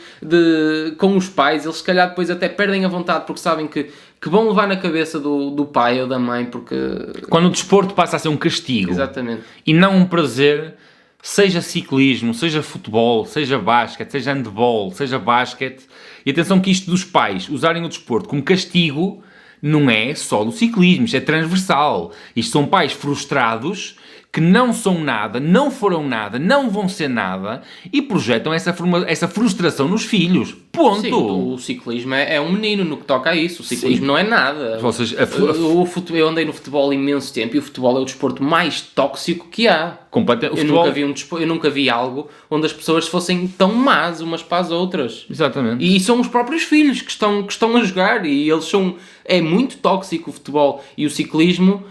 Speaker 1: com os pais, eles se calhar depois até perdem a vontade porque sabem que vão levar na cabeça do pai ou da mãe, porque...
Speaker 2: Quando o desporto passa a ser um castigo.
Speaker 1: Exatamente.
Speaker 2: E não um prazer, seja ciclismo, seja futebol, seja basquete, seja handball, seja basquete, e atenção que isto dos pais usarem o desporto como castigo não é só do ciclismo, isto é transversal. Isto são pais frustrados que não são nada, não foram nada, não vão ser nada e projetam essa frustração nos filhos. Ponto.
Speaker 1: Sim, o ciclismo é um menino no que toca a isso. O ciclismo não é nada.
Speaker 2: Ou seja,
Speaker 1: eu andei no futebol imenso tempo e o futebol é o desporto mais tóxico que há. Eu nunca vi algo onde as pessoas fossem tão más umas para as outras.
Speaker 2: Exatamente.
Speaker 1: E são os próprios filhos que estão a jogar e eles são... É muito tóxico o futebol e o ciclismo.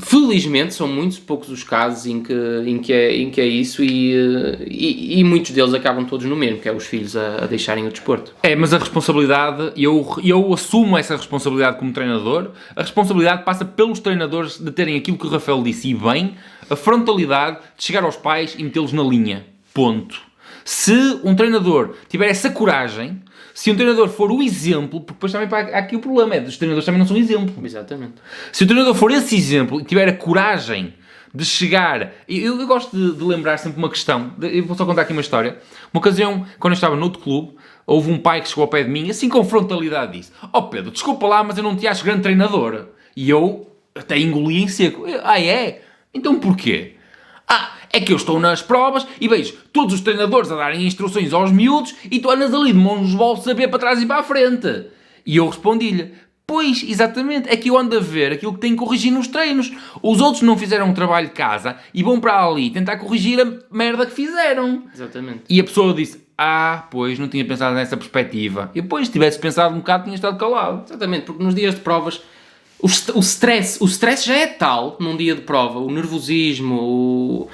Speaker 1: Felizmente são muitos poucos os casos em que é isso e muitos deles acabam todos no mesmo, que é os filhos a deixarem o desporto.
Speaker 2: Mas a responsabilidade, eu assumo essa responsabilidade como treinador, a responsabilidade passa pelos treinadores de terem aquilo que o Rafael disse e bem, a frontalidade de chegar aos pais e metê-los na linha. Ponto. Se um treinador tiver essa coragem, se um treinador for o exemplo, porque depois também há aqui o problema, os treinadores também não são exemplo.
Speaker 1: Exatamente.
Speaker 2: Se o treinador for esse exemplo e tiver a coragem de chegar... Eu gosto de lembrar sempre uma questão, eu vou só contar aqui uma história. Uma ocasião, quando eu estava noutro clube, houve um pai que chegou ao pé de mim, assim com frontalidade disse: Pedro, desculpa lá, mas eu não te acho grande treinador. E eu até engoli em seco. É? Então porquê? É que eu estou nas provas e vejo todos os treinadores a darem instruções aos miúdos e tu andas ali de mãos nos bolsos a ver para trás e para a frente. E eu respondi-lhe: pois, exatamente, é que eu ando a ver aquilo que tenho que corrigir nos treinos. Os outros não fizeram um trabalho de casa e vão para ali tentar corrigir a merda que fizeram.
Speaker 1: Exatamente.
Speaker 2: E a pessoa disse: pois, não tinha pensado nessa perspectiva. E depois, se tivesse pensado um bocado, tinha estado calado.
Speaker 1: Exatamente, porque nos dias de provas o stress já é tal num dia de prova, o nervosismo,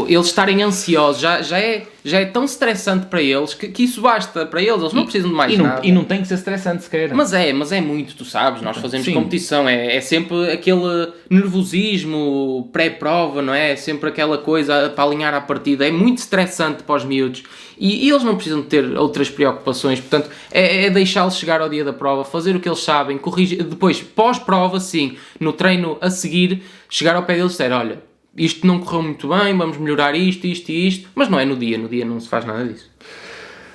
Speaker 1: eles estarem ansiosos, já é tão estressante para eles que isso basta para eles não precisam de mais nada.
Speaker 2: E não tem que ser estressante sequer.
Speaker 1: Mas é muito, tu sabes, nós fazemos competição, é sempre aquele nervosismo pré-prova, não é? É sempre aquela coisa para alinhar à partida, é muito estressante para os miúdos. E eles não precisam de ter outras preocupações, portanto, é deixá-los chegar ao dia da prova, fazer o que eles sabem, corrigir, depois, pós-prova, sim, no treino a seguir, chegar ao pé deles e dizer: olha, isto não correu muito bem, vamos melhorar isto e isto, mas não é no dia não se faz nada disso.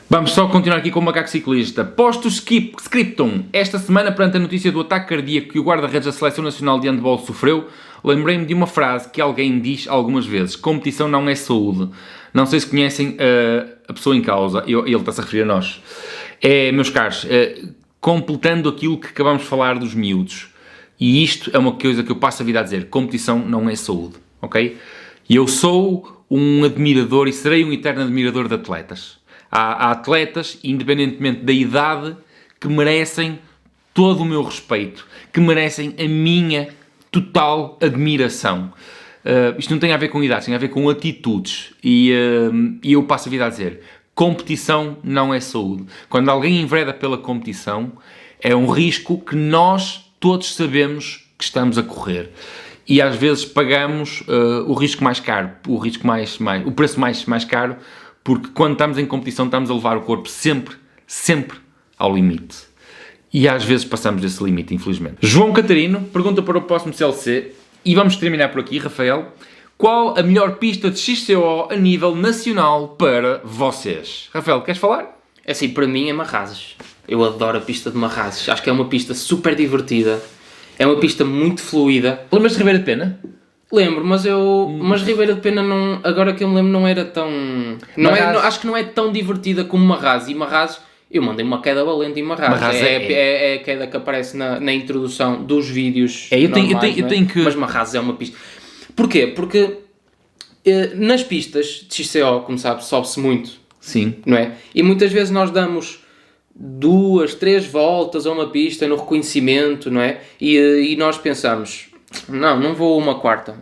Speaker 2: Vamos só continuar aqui com o Macaco Ciclista. Posto scriptum. Esta semana, perante a notícia do ataque cardíaco que o guarda-redes da Seleção Nacional de Handball sofreu, lembrei-me de uma frase que alguém diz algumas vezes: competição não é saúde. Não sei se conhecem a pessoa em causa, ele está-se a referir a nós. Meus caros, completando aquilo que acabamos de falar dos miúdos, e isto é uma coisa que eu passo a vida a dizer: competição não é saúde, ok? E eu sou um admirador e serei um eterno admirador de atletas. Há atletas, independentemente da idade, que merecem todo o meu respeito, que merecem a minha total admiração. Isto não tem a ver com idades, tem a ver com atitudes. E eu passo a vida a dizer: competição não é saúde. Quando alguém envereda pela competição, é um risco que nós todos sabemos que estamos a correr. E às vezes pagamos o risco mais caro, o preço mais caro, porque quando estamos em competição estamos a levar o corpo sempre ao limite. E às vezes passamos desse limite, infelizmente. João Catarino pergunta para o próximo CLC, e vamos terminar por aqui, Rafael. Qual a melhor pista de XCO a nível nacional para vocês? Rafael, queres falar?
Speaker 1: É assim, para mim é Marrazes. Eu adoro a pista de Marrazes. Acho que é uma pista super divertida. É uma pista muito fluida.
Speaker 2: Lembras de Ribeira de Pena?
Speaker 1: Lembro, mas Ribeira de Pena não, agora que eu me lembro, não era tão... acho que não é tão divertida como Marrazes. E Marrazes, eu mandei uma queda valente em Marrazes. É a queda que aparece na introdução dos vídeos normais,
Speaker 2: eu tenho que...
Speaker 1: Mas Marrazes é uma pista... Porquê? Porque nas pistas de XCO, como sabes, sobe-se muito.
Speaker 2: Sim.
Speaker 1: Não é? E muitas vezes nós damos 2, 3 voltas a uma pista no reconhecimento, não é? E nós pensamos... Não vou uma quarta.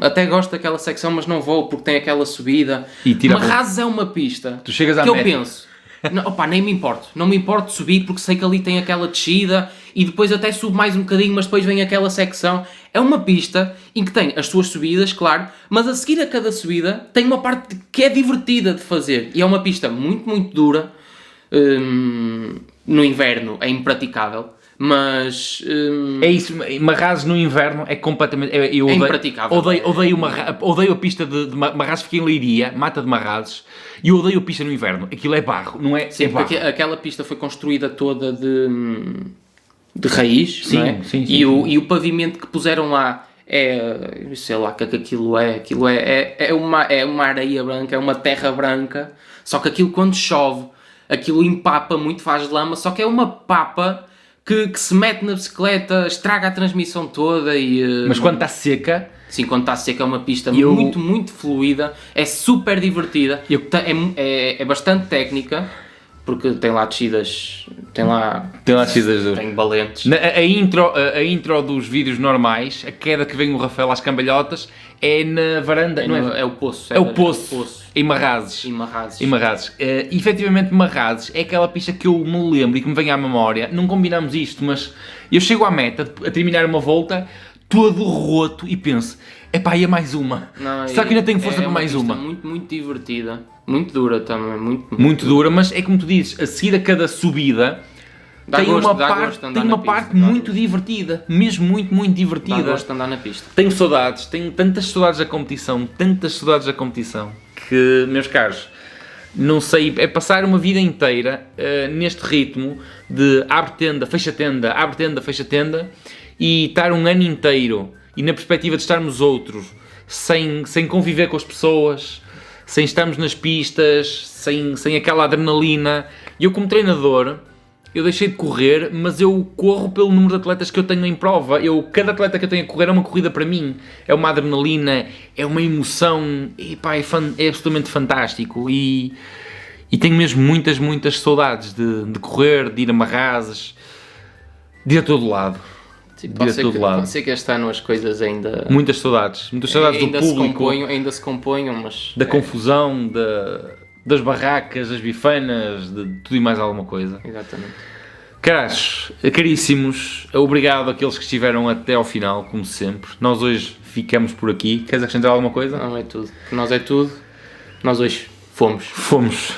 Speaker 1: Até gosto daquela secção, mas não vou porque tem aquela subida. Marrazes é uma pista
Speaker 2: tu chegas à
Speaker 1: que
Speaker 2: meta.
Speaker 1: Eu penso, nem me importo. Não me importo subir porque sei que ali tem aquela descida e depois até subo mais um bocadinho, mas depois vem aquela secção. É uma pista em que tem as suas subidas, claro, mas a seguir a cada subida tem uma parte que é divertida de fazer. E é uma pista muito, muito dura. No inverno é impraticável. Mas...
Speaker 2: É isso, Marrazes no inverno é completamente...
Speaker 1: É impraticável.
Speaker 2: Odeio a pista de Marrazes, fiquei em Leiria, Mata de Marrazes, e eu odeio a pista no inverno. Aquilo é barro, não é?
Speaker 1: Sim,
Speaker 2: é barro.
Speaker 1: Porque aquela pista foi construída toda de raiz,
Speaker 2: sim,
Speaker 1: não é?
Speaker 2: Sim.
Speaker 1: E o pavimento que puseram lá sei lá o que aquilo é. Aquilo é uma areia branca, é uma terra branca, só que aquilo quando chove, aquilo empapa muito, faz lama, só que é uma papa... Que se mete na bicicleta, estraga a transmissão toda e...
Speaker 2: Mas quando está seca...
Speaker 1: Sim, quando está seca é uma pista muito, muito fluida, é super divertida, é bastante técnica, porque tem lá descidas... Tem lá descidas... Tem valentes.
Speaker 2: A intro dos vídeos normais, a queda que vem o Rafael às cambalhotas, é na varanda...
Speaker 1: É o poço.
Speaker 2: É o poço. Em Marrazes. Efetivamente, Marrazes é aquela pista que eu me lembro e que me vem à memória. Não combinamos isto, mas eu chego à meta, a terminar uma volta, todo roto e penso, ia mais uma. Será que ainda tenho força para mais uma?
Speaker 1: É muito, muito divertida. Muito dura também.
Speaker 2: Muito dura, mas é como tu dizes, a seguir a cada subida... Tem uma parte muito divertida, mesmo muito, muito divertida.
Speaker 1: Dá gosto de andar na pista.
Speaker 2: Tenho tantas saudades da competição, que, meus caros, não sei, é passar uma vida inteira neste ritmo de abre tenda, fecha tenda, e estar um ano inteiro, e na perspectiva de estarmos outros, sem conviver com as pessoas, sem estarmos nas pistas, sem aquela adrenalina. E eu, como treinador... Eu deixei de correr, mas eu corro pelo número de atletas que eu tenho em prova. Cada atleta que eu tenho a correr é uma corrida para mim. É uma adrenalina, é uma emoção. É absolutamente fantástico. E tenho mesmo muitas, muitas saudades de correr, de ir a Marrazes, de ir a todo lado.
Speaker 1: Sim, pode ser que este ano as coisas ainda...
Speaker 2: Muitas saudades do público.
Speaker 1: Ainda se componham, mas...
Speaker 2: Da confusão, das barracas, das bifanas, de tudo e mais alguma coisa.
Speaker 1: Exatamente.
Speaker 2: Caríssimos, obrigado àqueles que estiveram até ao final, como sempre. Nós hoje ficamos por aqui. Queres acrescentar alguma coisa?
Speaker 1: Não, é tudo. Nós é tudo. Nós hoje fomos.